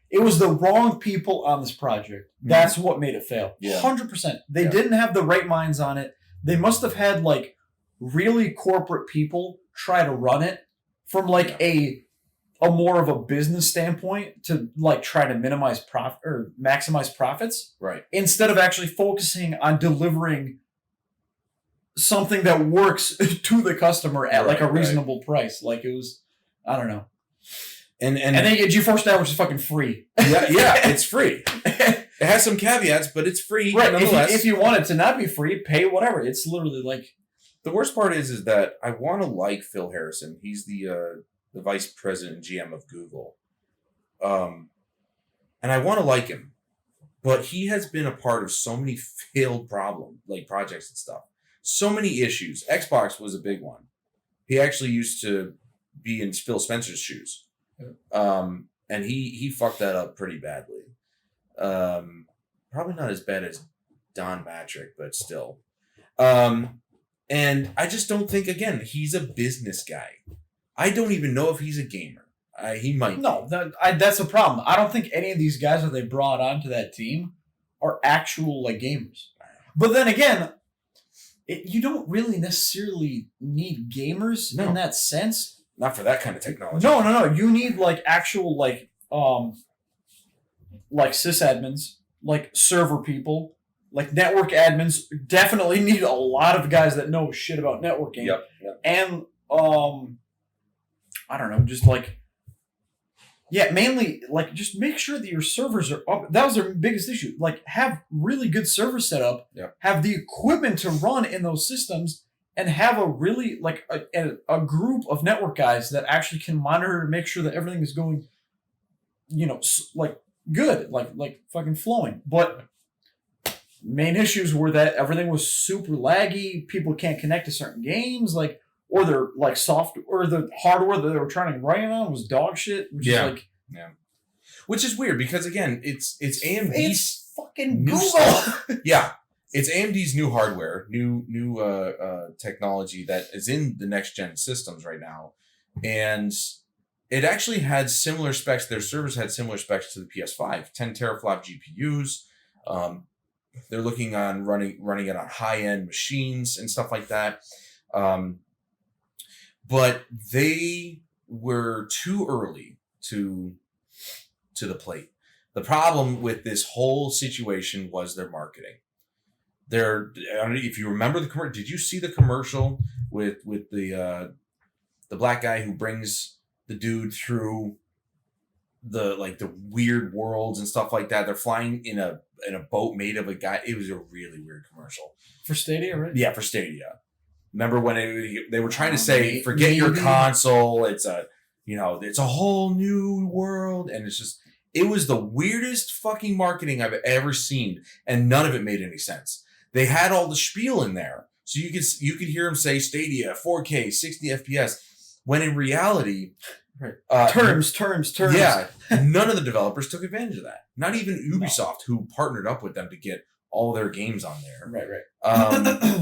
it was the wrong people on this project. That's what made it fail. Yeah. 100%. They didn't have the right minds on it. They must have had like really corporate people try to run it from like a more of a business standpoint to like try to minimize profit or maximize profits. Right. Instead of actually focusing on delivering something that works to the customer at like a reasonable price. Like it was, I don't know. And then you get GeForce Now, which is fucking free. Yeah, it's free. It has some caveats, but it's free. Right. Nonetheless. If you want it to not be free, pay whatever. It's literally like. The worst part is that I want to like Phil Harrison. He's the vice president and GM of Google. And I want to like him. But he has been a part of so many failed projects and stuff. So many issues. Xbox was a big one. He actually used to be in Phil Spencer's shoes. And he fucked that up pretty badly. Probably not as bad as Don Matrick, but still. And I just don't think, again, he's a business guy. I don't even know if he's a gamer. He might. No, that's the problem. I don't think any of these guys that they brought onto that team are actual like gamers. But then again, you don't really necessarily need gamers in that sense. Not for that kind of technology. No. You need like actual like sysadmins, like server people, like network admins. Definitely need a lot of guys that know shit about networking. Yep. And I don't know, just like. Yeah, mainly, like, just make sure that your servers are up. That was their biggest issue. Like, have really good server setup, have the equipment to run in those systems, and have a really, like, a group of network guys that actually can monitor and make sure that everything is going, like, good, like fucking flowing. But main issues were that everything was super laggy, people can't connect to certain games, like, or their like or the hardware that they were trying to run it on was dog shit. Which is like, which is weird because again, it's AMD's it's fucking new Google. Yeah, it's AMD's new hardware, new technology that is in the next gen systems right now, and it actually had similar specs. Their servers had similar specs to the PS5, 10 teraflop GPUs. They're looking on running it on high end machines and stuff like that. But they were too early to the plate. The problem with this whole situation was their marketing. If you remember the commercial, did you see the commercial with the black guy who brings the dude through the weird worlds and stuff like that? They're flying in a boat made of a guy. It was a really weird commercial For Stadia, right? Yeah, for Stadia. Remember when they were trying to say, forget your console, it's a whole new world, and it was the weirdest fucking marketing I've ever seen, and none of it made any sense. They had all the spiel in there, so you could hear them say Stadia, 4K, 60 FPS, when in reality, terms. Yeah, none of the developers took advantage of that. Not even Ubisoft, who partnered up with them to get all their games on there. Right.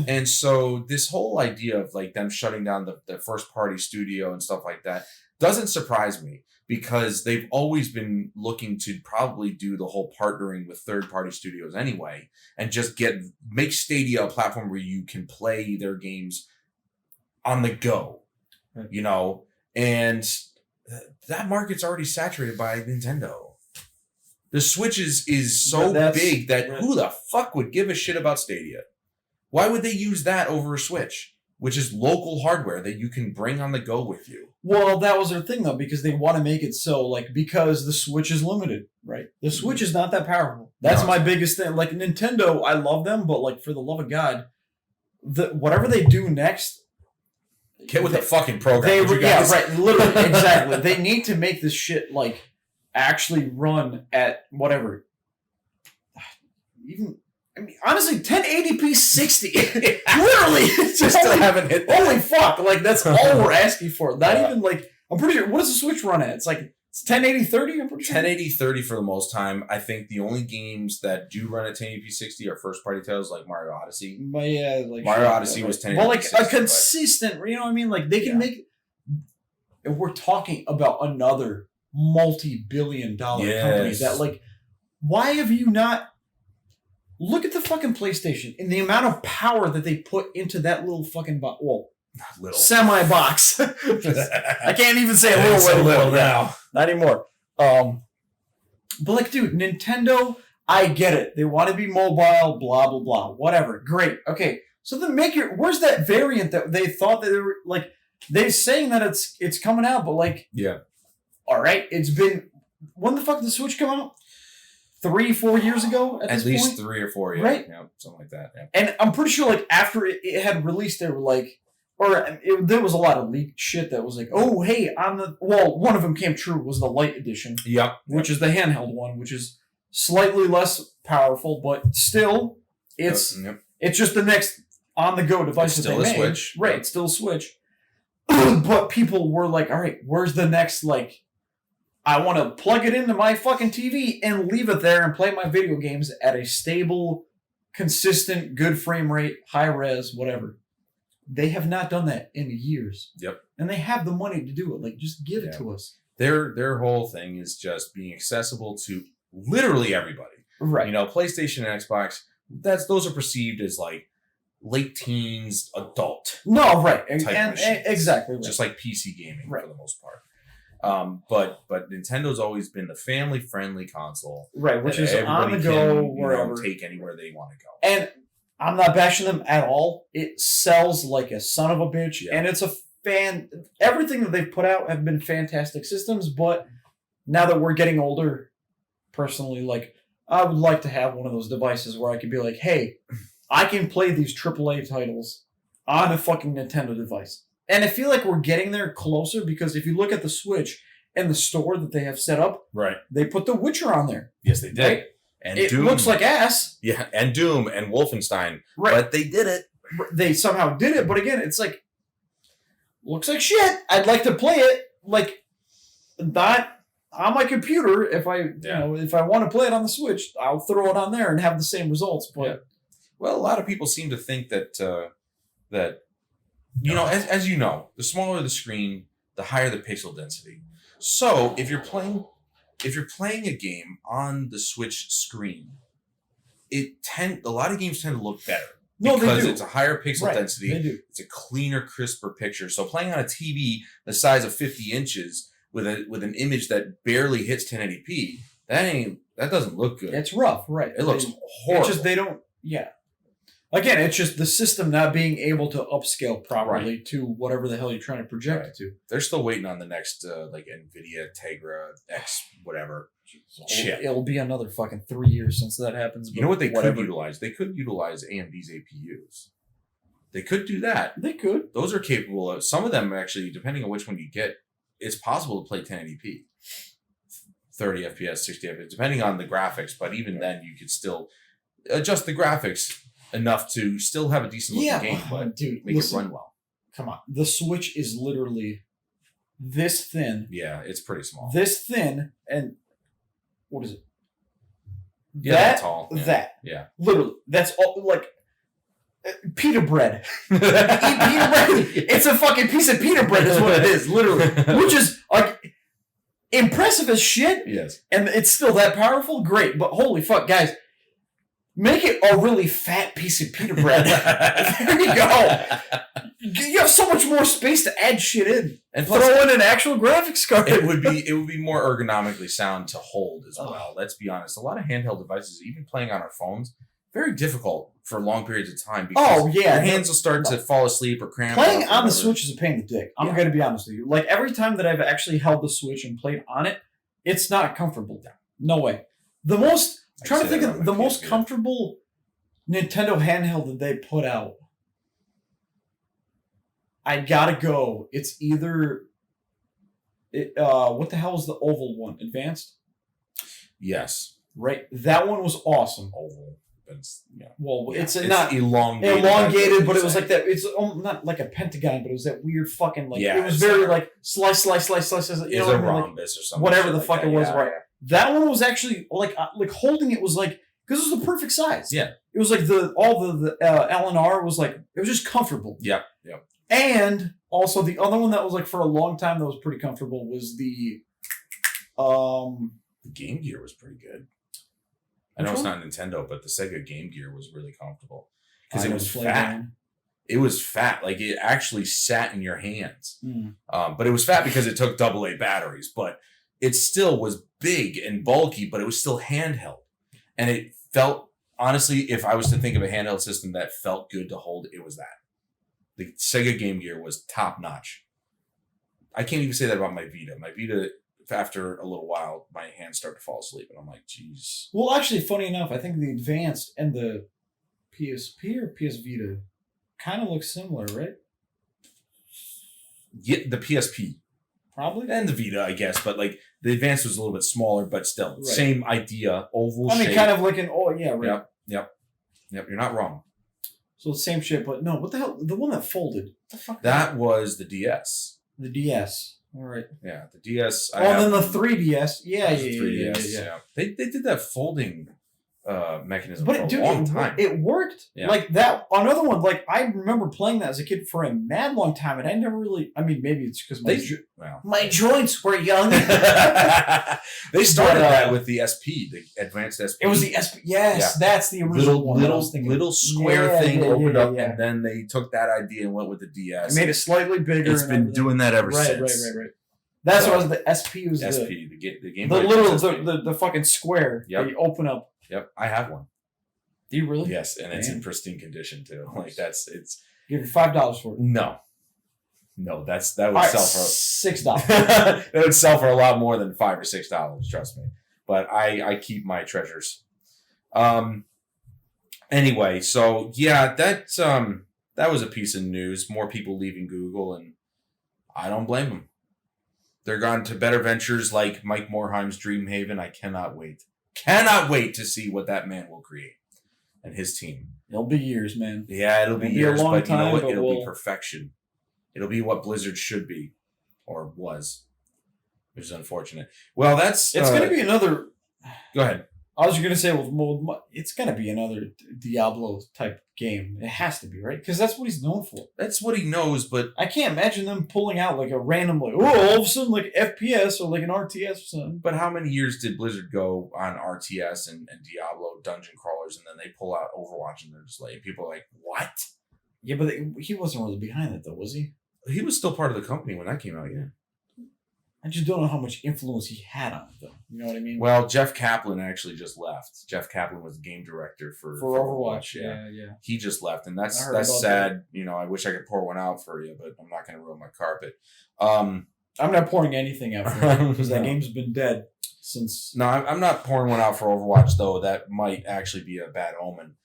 And so this whole idea of like them shutting down the first party studio and stuff like that doesn't surprise me because they've always been looking to probably do the whole partnering with third party studios anyway and just make Stadia a platform where you can play their games on the go, and that market's already saturated by Nintendo. The Switch is so big that who the fuck would give a shit about Stadia? Why would they use that over a Switch, which is local hardware that you can bring on the go with you? Well, that was their thing, though, because they want to make it so, because the Switch is limited, right? The Switch is not that powerful. That's my biggest thing. Like, Nintendo, I love them, but, for the love of God, whatever they do next... Get with the fucking program. Literally, exactly. They need to make this shit, actually run at whatever. Even honestly, 1080p 60. Literally, still haven't hit that. Holy fuck! That's all we're asking for. Not even I'm pretty sure. What does the Switch run at? It's 1080 30. I'm pretty sure. 1080 30 for the most time. I think the only games that do run at 1080p 60 are first party titles like Mario Odyssey. But yeah, Mario Odyssey was 1080p. Well, a consistent. You know what I mean? They can make. And we're talking about another multi-billion-dollar company that why have you not look at the fucking PlayStation and the amount of power that they put into that little fucking semi box. I can't even say a little now. Not anymore. But dude, Nintendo, I get it. They want to be mobile, blah blah blah, whatever. Great. Okay. So then where's that variant that they thought that they were they're saying that it's coming out, but all right, it's been, when the fuck did the Switch come out? 3-4 years ago at this least point? 3 or 4, yeah. Right? Yeah, something like that. Yeah. And I'm pretty sure, like, after it had released, they were like, there was a lot of leaked shit that was like, oh, hey, one of them came true, was the Lite Edition. Yep. Which is the handheld one, which is slightly less powerful, but still, it's just the next on-the-go device it's that still they a made. Switch. Right, it's still a Switch. But people were like, all right, where's the next, like, I want to plug it into my fucking TV and leave it there and play my video games at a stable, consistent, good frame rate, high res, whatever. They have not done that in years. Yep. And they have the money to do it. Like, just give it to us. Their whole thing is just being accessible to literally everybody. Right. You know, PlayStation and Xbox, those are perceived as like late teens, adult. No, right. And machines. Exactly right. Just like PC gaming right. for the most part. But Nintendo's always been the family-friendly console. Right, which is on the go, wherever. Take anywhere they want to go. And I'm not bashing them at all. It sells like a son of a bitch, and it's everything that they've put out have been fantastic systems, but now that we're getting older, personally, like, I would like to have one of those devices where I could be like, hey, I can play these AAA titles on a fucking Nintendo device. And I feel like we're getting there closer because if you look at the Switch and the store that they have set up, right, they put The Witcher on there. Yes, they did. Right? And it Doom looks like ass. Yeah, and Doom and Wolfenstein. Right. But they did it. They somehow did it, but again, it's like, looks like shit. I'd like to play it like that on my computer. If I want to play it on the Switch, I'll throw it on there and have the same results. But well, a lot of people seem to think that you know, as you know, the smaller the screen, the higher the pixel density. So if you're playing a game on the Switch screen, a lot of games tend to look better. No, because they do. it's a higher pixel density. They do. It's a cleaner, crisper picture. So playing on a TV the size of 50 inches with an image that barely hits 1080p, that doesn't look good. It's rough, right? It looks horrible. It's just Again, it's just the system not being able to upscale properly to whatever the hell you're trying to project it to. They're still waiting on the next like NVIDIA Tegra X whatever chip. It'll be another fucking 3 years since that happens. You know what they could utilize? They could utilize AMD's APUs. They could do that. They could. Those are capable of, some of them actually, depending on which one you get, it's possible to play 1080p. 30 FPS, 60 FPS, depending on the graphics. But even then, you could still adjust the graphics enough to still have a decent looking game, but make it run well. Come on. The Switch is literally this thin. Yeah, it's pretty small. This thin, and what is it? Yeah, that's tall. Yeah. That. Yeah. Literally. That's all, like, pita bread. Eat pita bread. It's a fucking piece of pita bread is what it is, literally. Which is, like, impressive as shit. Yes. And it's still that powerful? Great. But holy fuck, guys. Make it a really fat piece of pita bread. There you go. You have so much more space to add shit in, and plus, throw in an actual graphics card. It would be more ergonomically sound to hold as well. Let's be honest. A lot of handheld devices, even playing on our phones, very difficult for long periods of time because your hands will start to fall asleep or cramp. Playing on the Switch is a pain in the dick. I'm going to be honest with you. Like, every time that I've actually held the Switch and played on it, it's not comfortable. No way. The most comfortable Nintendo handheld that they put out, I gotta go. It's either what the hell is the oval one? Advanced? Yes. Right. That one was awesome. Oval. It's not elongated, but it was like that. It's not like a pentagon, but it was that weird fucking it was very like slice. You know what I mean? Rhombus or something. Whatever the fuck it was, right? That one was actually like holding it was like, because it was the perfect size. Yeah. It was like the LNR was like, it was just comfortable. Yeah. And also the other one that was like for a long time that was pretty comfortable was the Game Gear was pretty good. I know it's not Nintendo, but the Sega Game Gear was really comfortable because it was fat. It was fat, like it actually sat in your hands. But it was fat because it took AA batteries. But it still was big and bulky, but it was still handheld, and it felt, honestly, if I was to think of a handheld system that felt good to hold, it was that. The Sega Game Gear was top notch. I can't even say that about my Vita. My Vita after a little while, my hands start to fall asleep, and I'm like, geez. Well, actually, funny enough, I think the Advanced and the PSP or PS Vita kind of look similar, right? Yeah, the PSP Probably. and the Vita, I guess, but like the Advance was a little bit smaller, but still Right. same idea, oval I mean, shape. kind of like an yeah, right. Yep. You're not wrong. So the same shit, but no. What the hell? The one that folded. What the fuck? That was the DS. The DS. All right. Yeah, the DS. And then the 3DS. Yeah. They did that folding mechanism But for dude, a long time. it worked. Yeah. Like that. Another one. Like I remember playing that as a kid for a mad long time, and I never really. I mean, maybe it's because my joints were young. They started that with the SP, the Advanced SP. It was the SP. Yes, that's the original one. Little square thing opened up, and then they took that idea and went with the DS. They made it slightly bigger. It's been doing that ever since. Right. That's what was the SP was SP, the game. The little the fucking square that you open up. Yep, I have one. Do you really? Yes, and it's in pristine condition too. Like it's. Give you $5 for it. No, that would sell for $6. That would sell for a lot more than $5 or $6. Trust me. But I keep my treasures. Anyway, so yeah, that was a piece of news. More people leaving Google, and I don't blame them. They're gone to better ventures like Mike Morhaim's Dreamhaven. I cannot wait. Cannot wait to see what that man will create and his team. It'll be years, man. Yeah, it'll be years, a long but you know time, what? It'll be perfection. It'll be what Blizzard should be, or was, which is unfortunate. Well, it's going to be another. Go ahead. I was going to say, it's going to be another Diablo type game. It has to be, right? Because that's what he's known for. That's what he knows, but I can't imagine them pulling out like a random, like, all of a sudden, like FPS or like an RTS or something. But how many years did Blizzard go on RTS and Diablo dungeon crawlers, and then they pull out Overwatch and they're just like, people are like, what? Yeah, but he wasn't really behind that, though, was he? He was still part of the company when that came out, yeah. I just don't know how much influence he had on it, though. You know what I mean? Well, Jeff Kaplan actually just left. Jeff Kaplan was the game director for Overwatch. Yeah. He just left, and that's sad. That. You know, I wish I could pour one out for you, but I'm not going to ruin my carpet. I'm not pouring anything out for you because that game's been dead since. No, I'm not pouring one out for Overwatch, though. That might actually be a bad omen.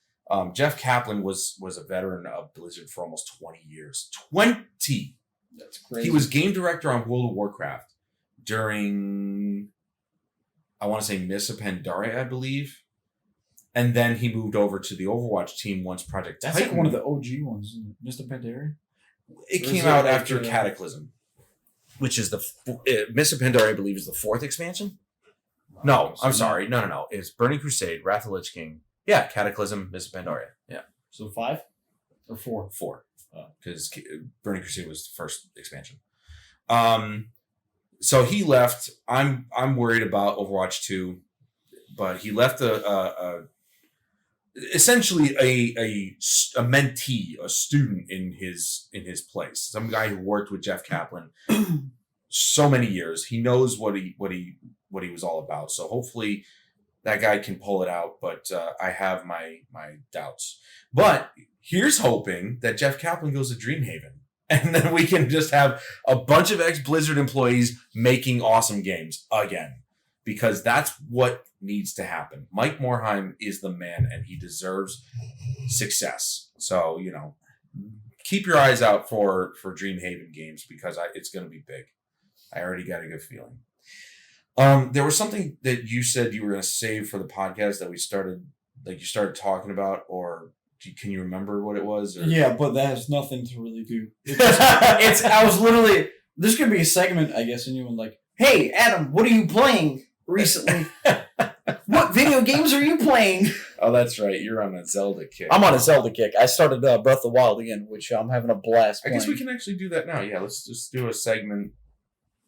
Jeff Kaplan was a veteran of Blizzard for almost 20 years. 20! That's crazy. He was game director on World of Warcraft during, I want to say, Mists of Pandaria, I believe. And then he moved over to the Overwatch team once Project Titan. That's like one of the OG ones, isn't it? Mists of Pandaria? It came out after Cataclysm, which is Mists of Pandaria, I believe, is the 4th expansion. No, I'm sorry. No. It's Burning Crusade, Wrath of the Lich King. Yeah, Cataclysm, Mists of Pandaria. Yeah. So 5 or 4? 4. Because Burning Crusade was the first expansion. So he left. I'm worried about Overwatch 2, but he left essentially a mentee, a student in his place. Some guy who worked with Jeff Kaplan so many years. He knows what he was all about. So hopefully that guy can pull it out, but I have my doubts. But here's hoping that Jeff Kaplan goes to Dreamhaven. And then we can just have a bunch of ex-Blizzard employees making awesome games again. Because that's what needs to happen. Mike Morhaim is the man, and he deserves success. So, you know, keep your eyes out for Dreamhaven games, because it's going to be big. I already got a good feeling. There was something that you said you were going to save for the podcast that you started talking about, or... Can you remember what it was? Or? Yeah, but that has nothing to really do. I was literally... There's going to be a segment, I guess, and you were like, hey, Adam, what are you playing recently? What video games are you playing? Oh, that's right. You're on a Zelda kick. I'm on a Zelda kick. I started Breath of the Wild again, which I'm having a blast playing. I guess we can actually do that now. Yeah, let's just do a segment.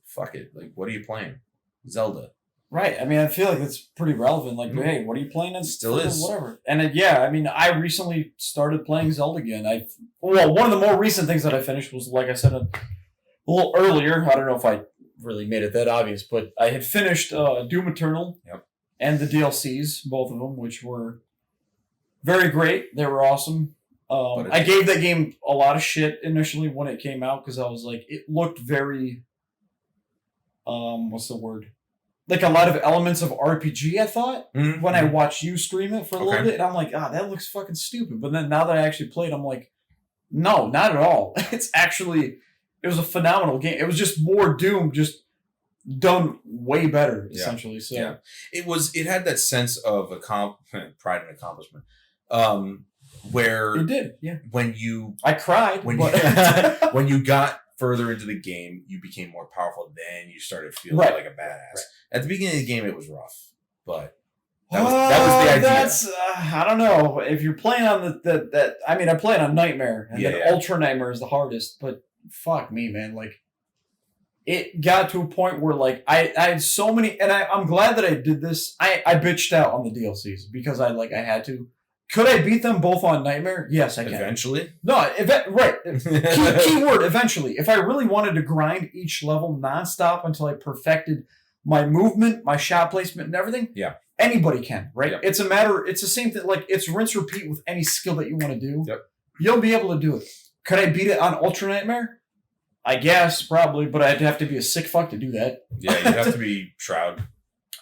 Fuck it. Like, what are you playing? Zelda. Right. I mean, I feel like it's pretty relevant. Like, hey, what are you playing? And still is. Whatever. And I mean, I recently started playing Zelda again. One of the more recent things that I finished was, like I said, a little earlier. I don't know if I really made it that obvious, but I had finished Doom Eternal and the DLCs, both of them, which were very great. They were awesome. I gave that game a lot of shit initially when it came out because I was like, it looked very... what's the word? Like a lot of elements of RPG, I thought, when I watched you stream it for a little bit, and I'm like, that looks fucking stupid. But then now that I actually played, I'm like, no, not at all. It was a phenomenal game. It was just more Doom, just done way better, essentially. So it had that sense of pride and accomplishment. Where it did, yeah. I cried when you got further into the game, you became more powerful. Then you started feeling like a badass. Right. At the beginning of the game, it was rough, but that was the idea. That's I don't know if you're playing on that. I mean, I played on Nightmare, and then Ultra Nightmare is the hardest. But fuck me, man, like it got to a point where like I had so many, and I'm glad that I did this. I bitched out on the DLCs because I had to. Could I beat them both on Nightmare? Yes, I can. Eventually? No, right. Keyword, eventually. If I really wanted to grind each level nonstop until I perfected my movement, my shot placement, and everything, anybody can, right? It's the same thing, like, it's rinse repeat with any skill that you want to do. Yep. You'll be able to do it. Could I beat it on Ultra Nightmare? I guess, probably, but I'd have to be a sick fuck to do that. Yeah, you'd have to be Shroud.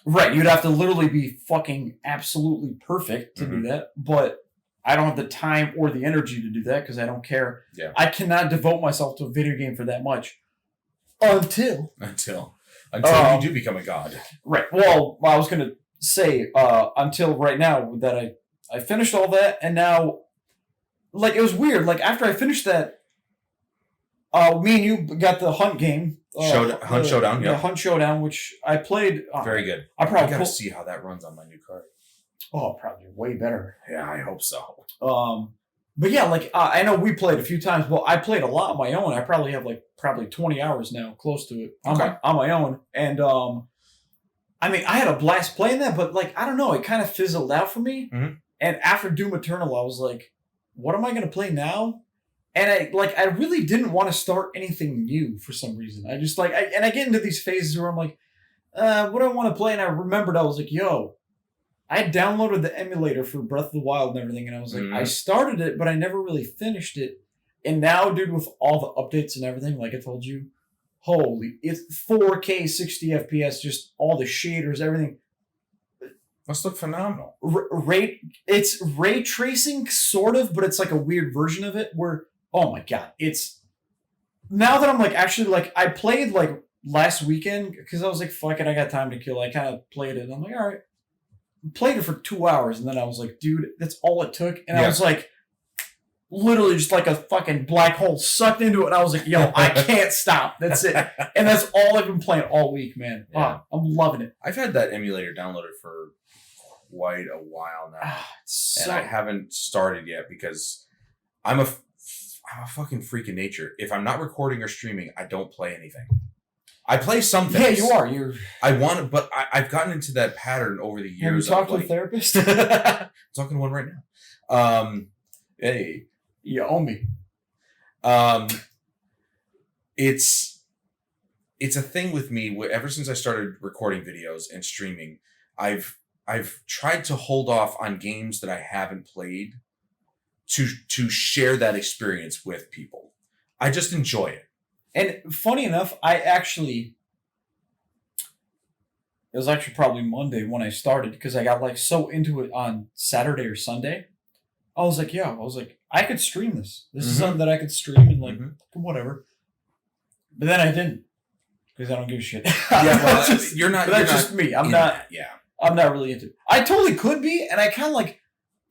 Right, you'd have to literally be fucking absolutely perfect to do that, but I don't have the time or the energy to do that because I don't care. Yeah. I cannot devote myself to a video game for that much until you do become a god. Right. Well, I was going to say until right now that I finished all that, and now, like, it was weird. Like, after I finished that, me and you got the Hunt game. Hunt Showdown, yeah. Hunt Showdown, which I played. Very good. I probably gotta see how that runs on my new card. Oh, probably way better. Yeah, I hope so. But yeah, like I know we played a few times. Well, I played a lot on my own. I probably have probably 20 hours now, close to it, on my own. And I mean, I had a blast playing that, but like I don't know, it kind of fizzled out for me. Mm-hmm. And after Doom Eternal, I was like, what am I going to play now? And I really didn't want to start anything new for some reason. I just I get into these phases where I'm like, what do I want to play? And I remembered, I was like, yo, I downloaded the emulator for Breath of the Wild and everything, and I was like, I started it, but I never really finished it. And now, dude, with all the updates and everything, like I told you, it's 4K, 60 FPS, just all the shaders, everything. Must look phenomenal. It's ray tracing, sort of, but it's like a weird version of it where, oh my god, it's... Now that I'm I played last weekend, because I was like, fuck it, I got time to kill. I kind of played it, and I'm like, all right. Played it for 2 hours, and then I was like, dude, that's all it took. And I was like, literally just like a fucking black hole sucked into it. And I was like, yo, I can't stop. That's it. And that's all I've been playing all week, man. Yeah. I'm loving it. I've had that emulator downloaded for quite a while now. And I haven't started yet because I'm a fucking freak of nature. If I'm not recording or streaming, I don't play anything. I play some things. Yeah, you are. I want to, but I've gotten into that pattern over the years. Have you talked to a therapist? I'm talking to one right now. Hey. You owe me. It's a thing with me where ever since I started recording videos and streaming, I've tried to hold off on games that I haven't played to share that experience with people. I just enjoy it. And funny enough, it was actually probably Monday when I started because I got so into it on Saturday or Sunday. I was like, I could stream this. This is something that I could stream and whatever. But then I didn't because I don't give a shit. Yeah, well, you're not. That's just me. I'm not. Yeah, I'm not really into it. I totally could be, and I kind of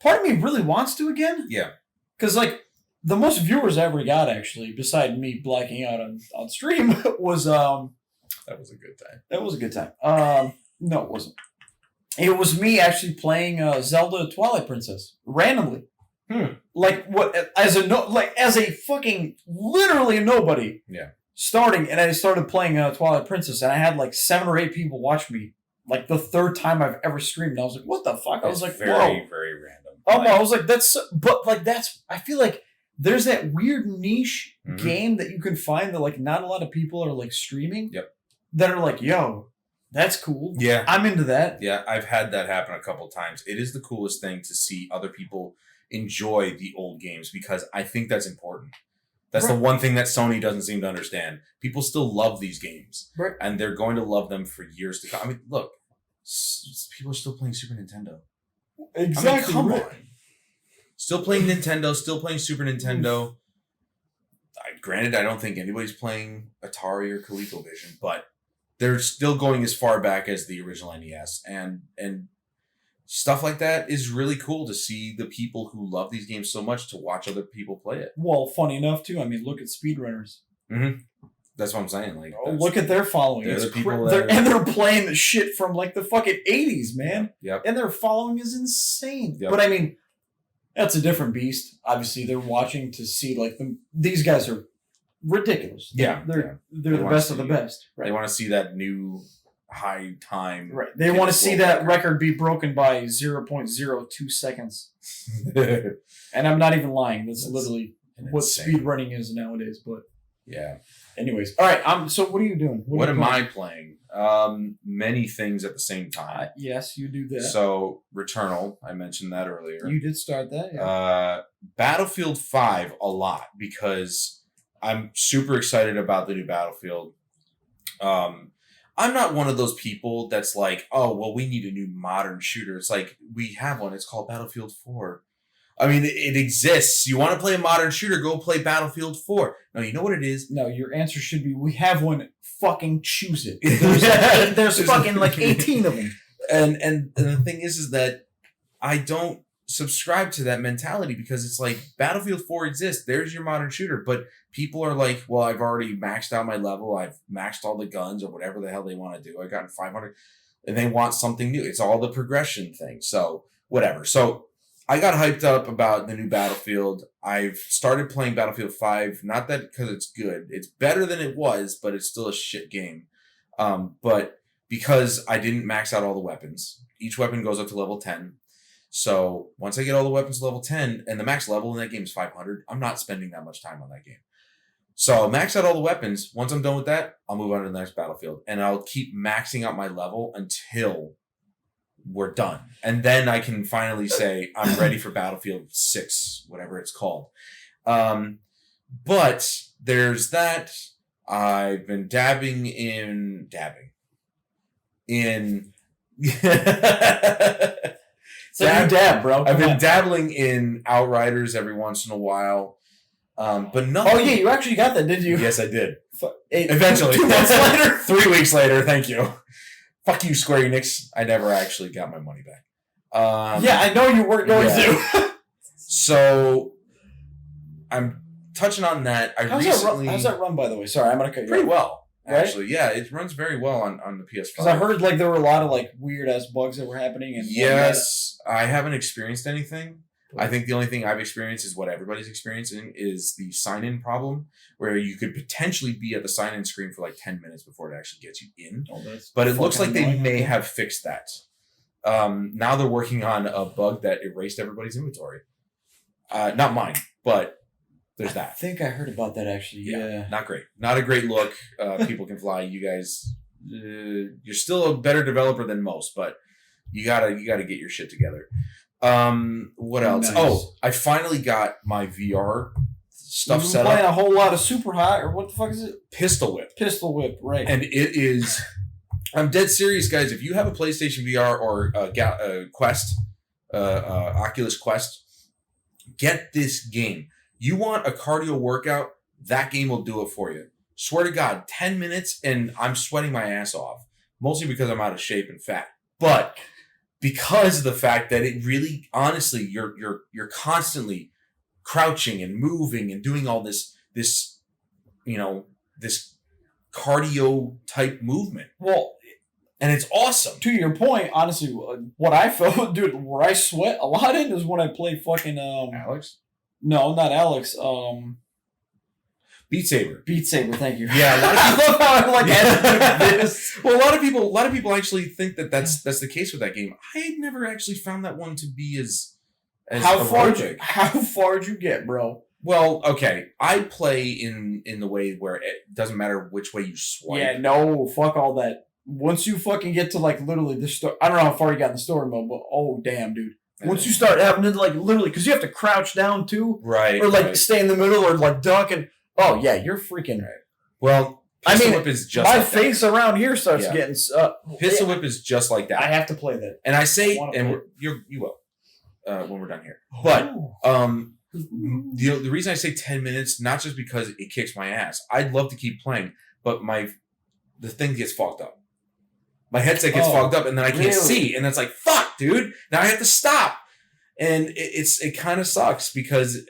part of me really wants to again. Yeah, because the most viewers I ever got, actually, beside me blacking out on stream, was that was a good time. That was a good time. No, it wasn't. It was me actually playing Zelda Twilight Princess randomly. As a fucking literally nobody. Yeah. Starting, and I started playing Twilight Princess, and I had 7 or 8 people watch me. The third time I've ever streamed. And I was like, what the fuck? I was like, very, whoa. very random. I was like, I feel like there's that weird niche game that you can find that not a lot of people are streaming. Yep. That are yo, that's cool. Yeah. I'm into that. Yeah, I've had that happen a couple times. It is the coolest thing to see other people enjoy the old games because I think that's important. That's the one thing that Sony doesn't seem to understand. People still love these games. Right. And they're going to love them for years to come. I mean, look, people are still playing Super Nintendo. Exactly. I mean, come on. Still playing Nintendo, still playing Super Nintendo. Granted, I don't think anybody's playing Atari or ColecoVision, but they're still going as far back as the original NES. And stuff like that is really cool to see the people who love these games so much to watch other people play it. Well, funny enough, too. I mean, look at speedrunners. Mm-hmm. That's what I'm saying. Like, look at their following. They're it's the people and they're playing the shit from like the fucking 80s, man. Yep. And their following is insane. Yep. But I mean, that's a different beast. Obviously, they're watching to see like these guys are ridiculous. Yeah. They're the best of the best. Right. They want to see that new high time. Right. They want to see that record be broken by 0.02 seconds. And I'm not even lying. That's literally what speedrunning is nowadays. But yeah. Anyways, all right. So what are you doing? What am I playing? Many things at the same time. Yes, you do that. So Returnal, I mentioned that earlier. You did start that. Yeah. Battlefield 5 a lot because I'm super excited about the new Battlefield. I'm not one of those people that's like, oh, well, we need a new modern shooter. It's like, we have one. It's called Battlefield 4. I mean, it exists. You want to play a modern shooter, go play Battlefield 4. No, you know what it is? No, your answer should be, we have one. Fucking choose it. There's fucking like 18 of them. And the thing is that I don't subscribe to that mentality because it's like Battlefield 4 exists. There's your modern shooter. But people are like, well, I've already maxed out my level. I've maxed all the guns or whatever the hell they want to do. I've gotten 500. And they want something new. It's all the progression thing. So whatever. So I got hyped up about the new Battlefield. I've started playing Battlefield 5. Not that because it's good. It's better than it was, but it's still a shit game. But because I didn't max out all the weapons, each weapon goes up to level 10. So once I get all the weapons to level 10, and the max level in that game is 500, I'm not spending that much time on that game. So I'll max out all the weapons. Once I'm done with that, I'll move on to the next Battlefield. And I'll keep maxing out my level until we're done. And then I can finally say, I'm ready for Battlefield 6, whatever it's called. But there's that. I've been dabbling in... So you dab, bro. I've been dabbling in Outriders every once in a while. But nothing... Oh, yeah, you actually got that, did you? Yes, I did. Eventually. 2 months later? 3 weeks later, thank you. Fuck you, Square Enix. I never actually got my money back. Yeah, I know you weren't going to. So, I'm touching on that. How's that run, by the way? Sorry, I'm going to cut you pretty off. well, right? actually. Yeah, it runs very well on the PS5. Because I heard like there were a lot of like weird-ass bugs that were happening. And yes, I haven't experienced anything. I think the only thing I've experienced is what everybody's experiencing is the sign-in problem, where you could potentially be at the sign-in screen for like 10 minutes before it actually gets you in. But it looks like they may have fixed that. Now they're working on a bug that erased everybody's inventory. Not mine, but there's that. I think I heard about that actually. Yeah. Not great. Not a great look. People Can Fly. You guys, you're still a better developer than most, but you gotta get your shit together. What else? Nice. Oh, I finally got my VR stuff set up. Playing a whole lot of Super Hot, or what the fuck is it? Pistol Whip. Pistol Whip, right? And it is. I'm dead serious, guys. If you have a PlayStation VR or Quest, Oculus Quest, get this game. You want a cardio workout? That game will do it for you. Swear to God, 10 minutes and I'm sweating my ass off. Mostly because I'm out of shape and fat, but because of the fact that it really, honestly, you're constantly crouching and moving and doing all this cardio type movement. Well, and it's awesome. To your point, honestly, what I felt, dude, where I sweat a lot in is when I play fucking Alex. No, not Alex. Beat Saber. Beat Saber, thank you. Yeah, a lot of people, I love how I'm like this. Well, a lot of people actually think that that's the case with that game. I had never actually found that one to be as how far did you get, bro? Well, okay, I play in the way where it doesn't matter which way you swipe. Yeah, no, fuck all that. Once you fucking get to like literally the store, I don't know how far you got in the story mode, but oh damn, dude. Once you start having to like literally, because you have to crouch down too, right, or like stay in the middle, or like duck, and Oh yeah, you're freaking right. Well, Pistol Whip is just my like face around here starts getting. Pistol Whip is just like that. I have to play that. And I say, you will when we're done here. But the reason I say 10 minutes, not just because it kicks my ass. I'd love to keep playing, but the thing gets fogged up. My headset gets fogged up, and then I can't see, and it's like, fuck, dude. Now I have to stop, and it kind of sucks because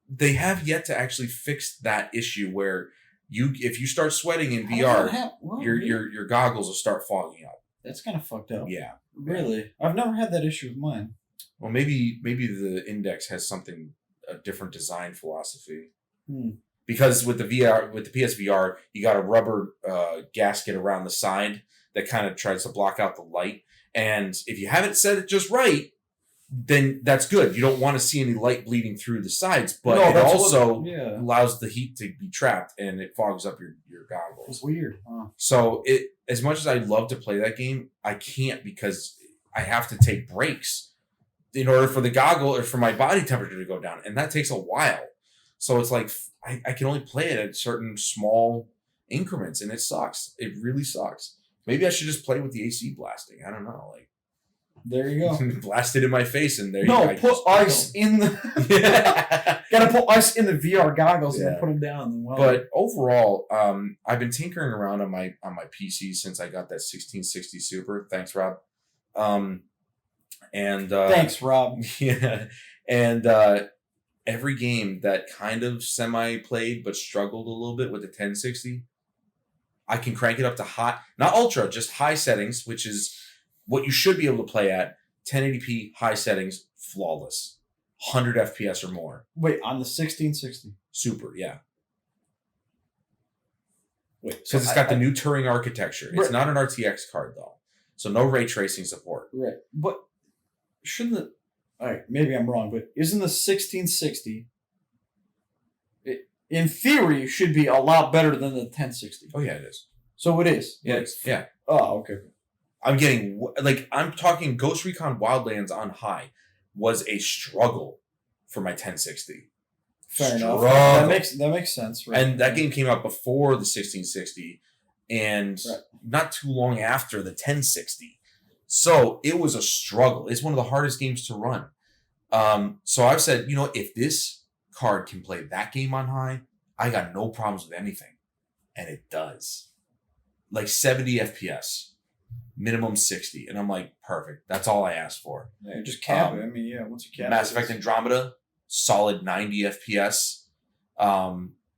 they have yet to actually fix that issue where if you start sweating in VR, your goggles will start fogging up. That's kind of fucked up. Yeah, really. I've never had that issue with mine. Well, maybe the Index has a different design philosophy. Because with the PSVR, you got a rubber gasket around the side that kind of tries to block out the light. And if you haven't set it just right, then that's good. You don't want to see any light bleeding through the sides, but it also allows the heat to be trapped, and it fogs up your goggles. It's weird. Huh? So as much as I'd love to play that game, I can't because I have to take breaks in order for the goggle or for my body temperature to go down, and that takes a while. So it's like I can only play it at certain small increments, and it sucks. It really sucks. Maybe I should just play with the AC blasting. I don't know. Like, there you go. Blast it in my face, and there you go. go. No, put ice in the. Gotta put ice in the VR goggles and then put them down. But overall, I've been tinkering around on my PC since I got that 1660 Super. Thanks, Rob. Thanks, Rob. Yeah, and every game that kind of semi-played but struggled a little bit with the 1060, I can crank it up to not ultra, just high settings, which is what you should be able to play at. 1080p, high settings, flawless. 100 FPS or more. Wait, on the 1660? Super, yeah. Wait, because it's got the new Turing architecture. It's not an RTX card, though. So no ray tracing support. Right. But shouldn't the... All right, maybe I'm wrong, but isn't the 1660... in theory, should be a lot better than the 1060. Oh, yeah, it is. So it is? Yeah, it is. Yeah. Oh, okay. I'm talking Ghost Recon Wildlands on high was a struggle for my 1060. Fair enough. That makes sense. Right? And that game came out before the 1660 and not too long after the 1060. So it was a struggle. It's one of the hardest games to run. So I've said, if this card can play that game on high, I got no problems with anything. And it does. Like 70 FPS. Minimum 60. And I'm like, perfect. That's all I asked for. Yeah, just cap it. I mean, once you cap Mass Effect Andromeda, solid 90 FPS.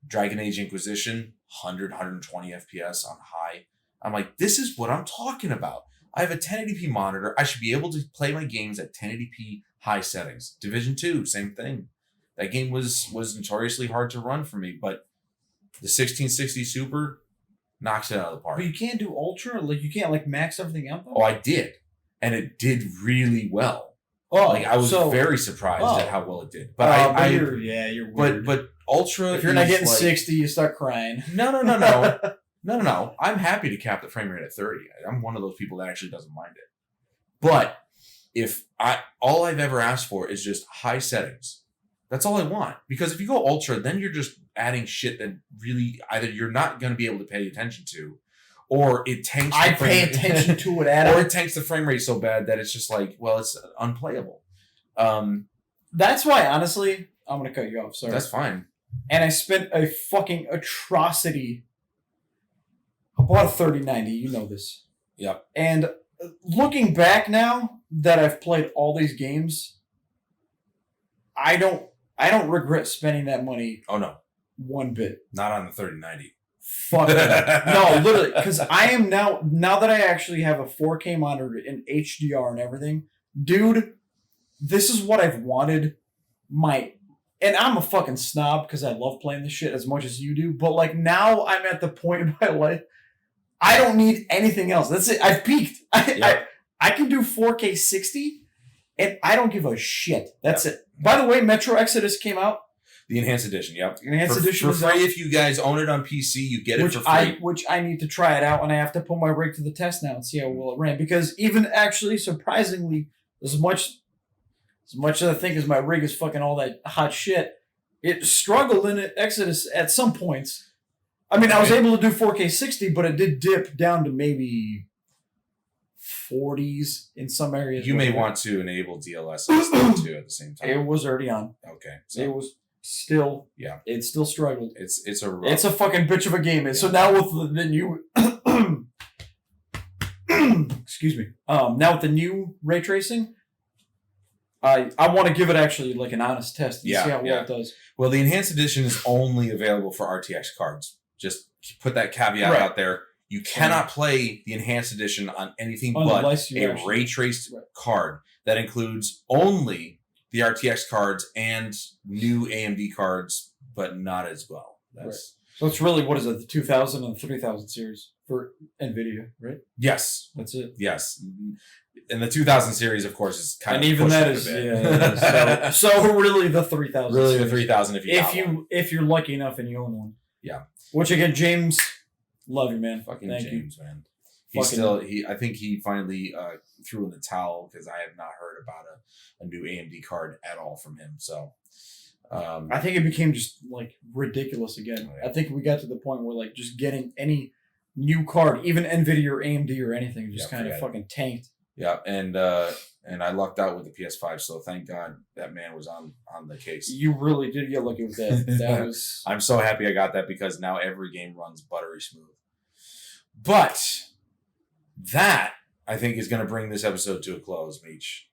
Dragon Age Inquisition, 120 FPS on high. I'm like, this is what I'm talking about. I have a 1080p monitor. I should be able to play my games at 1080p high settings. Division 2, same thing. That game was notoriously hard to run for me, but the 1660 Super knocks it out of the park. But you can't do ultra? Like, you can't, max everything out, though? Oh, I did. And it did really well. Oh, I was very surprised at how well it did. But you're weird. But ultra, if you're not getting 60, you start crying. No. I'm happy to cap the frame rate at 30. I'm one of those people that actually doesn't mind it. But all I've ever asked for is just high settings. That's all I want. Because if you go ultra, then you're just adding shit that really either you're not going to be able to pay attention to, or it tanks. I pay attention to it, Adam. Or it tanks the frame rate so bad that it's just like, well, it's unplayable. That's why, honestly, I'm going to cut you off. Sorry. That's fine. And I spent a fucking atrocity. I bought a 3090. You know this. Yep. And looking back now that I've played all these games, I don't regret spending that money. Oh, no. One bit. Not on the 3090. Fuck that. No, literally. Because I am now that I actually have a 4K monitor in HDR and everything, dude, this is what I've wanted. And I'm a fucking snob because I love playing this shit as much as you do. But now I'm at the point in my life, I don't need anything else. That's it. I've peaked. I can do 4K 60 and I don't give a shit. That's it. By the way, Metro Exodus came out. The Enhanced Edition, yep. Enhanced Edition for free. If you guys own it on PC, you get it for free. Which I need to try it out, and I have to put my rig to the test now and see how well it ran. Because even actually, surprisingly, as much as I think as my rig is fucking all that hot shit, it struggled in Exodus at some points. I mean, I was able to do 4K 60, but it did dip down to maybe 40s in some areas. You may want to enable DLSS too at the same time. It was already on. Okay. So. It was still. Yeah. It still struggled. It's a fucking bitch of a game. And so now with the new. Excuse me. Now with the new ray tracing, I want to give it actually like an honest test and see how well it does. Well, the enhanced edition is only available for RTX cards. Just put that caveat out there. You cannot play the enhanced edition on anything but a ray traced card that includes only the RTX cards and new AMD cards, but not as well. So it's really, what is it, the 2000 and 3000 series for NVIDIA, right? Yes. That's it. Yes. And the 2000 series, of course, is kind of even that is so really the 3000. Really the 3000 if you're lucky enough and you own one. Yeah. Which again, James, love you, man. Fucking Thank James, you. man. I think he finally threw in the towel because I have not heard about a new AMD card at all from him. So I think it became just like ridiculous again. I think we got to the point where like just getting any new card, even NVIDIA or AMD or anything, just kind of fucking tanked. Yeah, and I lucked out with the PS5, so thank God that man was on the case. You really did get lucky with that. That was. I'm so happy I got that because now every game runs buttery smooth. But that, I think, is going to bring this episode to a close, Meech.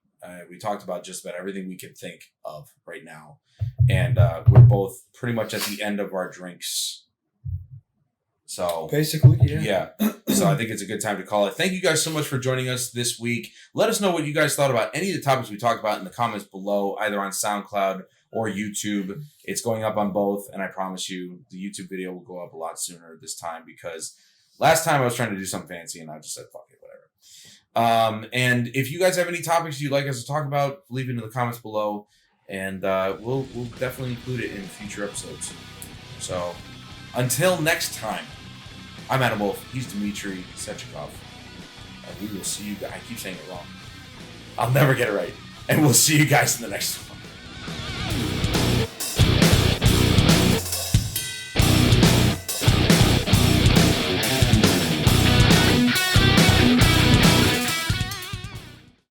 We talked about just about everything we can think of right now. And we're both pretty much at the end of our drinks. So basically, yeah. So I think it's a good time to call it. Thank you guys so much for joining us this week. Let us know what you guys thought about any of the topics we talked about in the comments below, either on SoundCloud or YouTube. It's going up on both, and I promise you the YouTube video will go up a lot sooner this time because last time I was trying to do something fancy and I just said, fuck it, whatever. And if you guys have any topics you'd like us to talk about, leave it in the comments below, and we'll definitely include it in future episodes. So until next time, I'm Adam Wolf. He's Dmitry Sechikov. And we will see you guys. I keep saying it wrong. I'll never get it right. And we'll see you guys in the next one.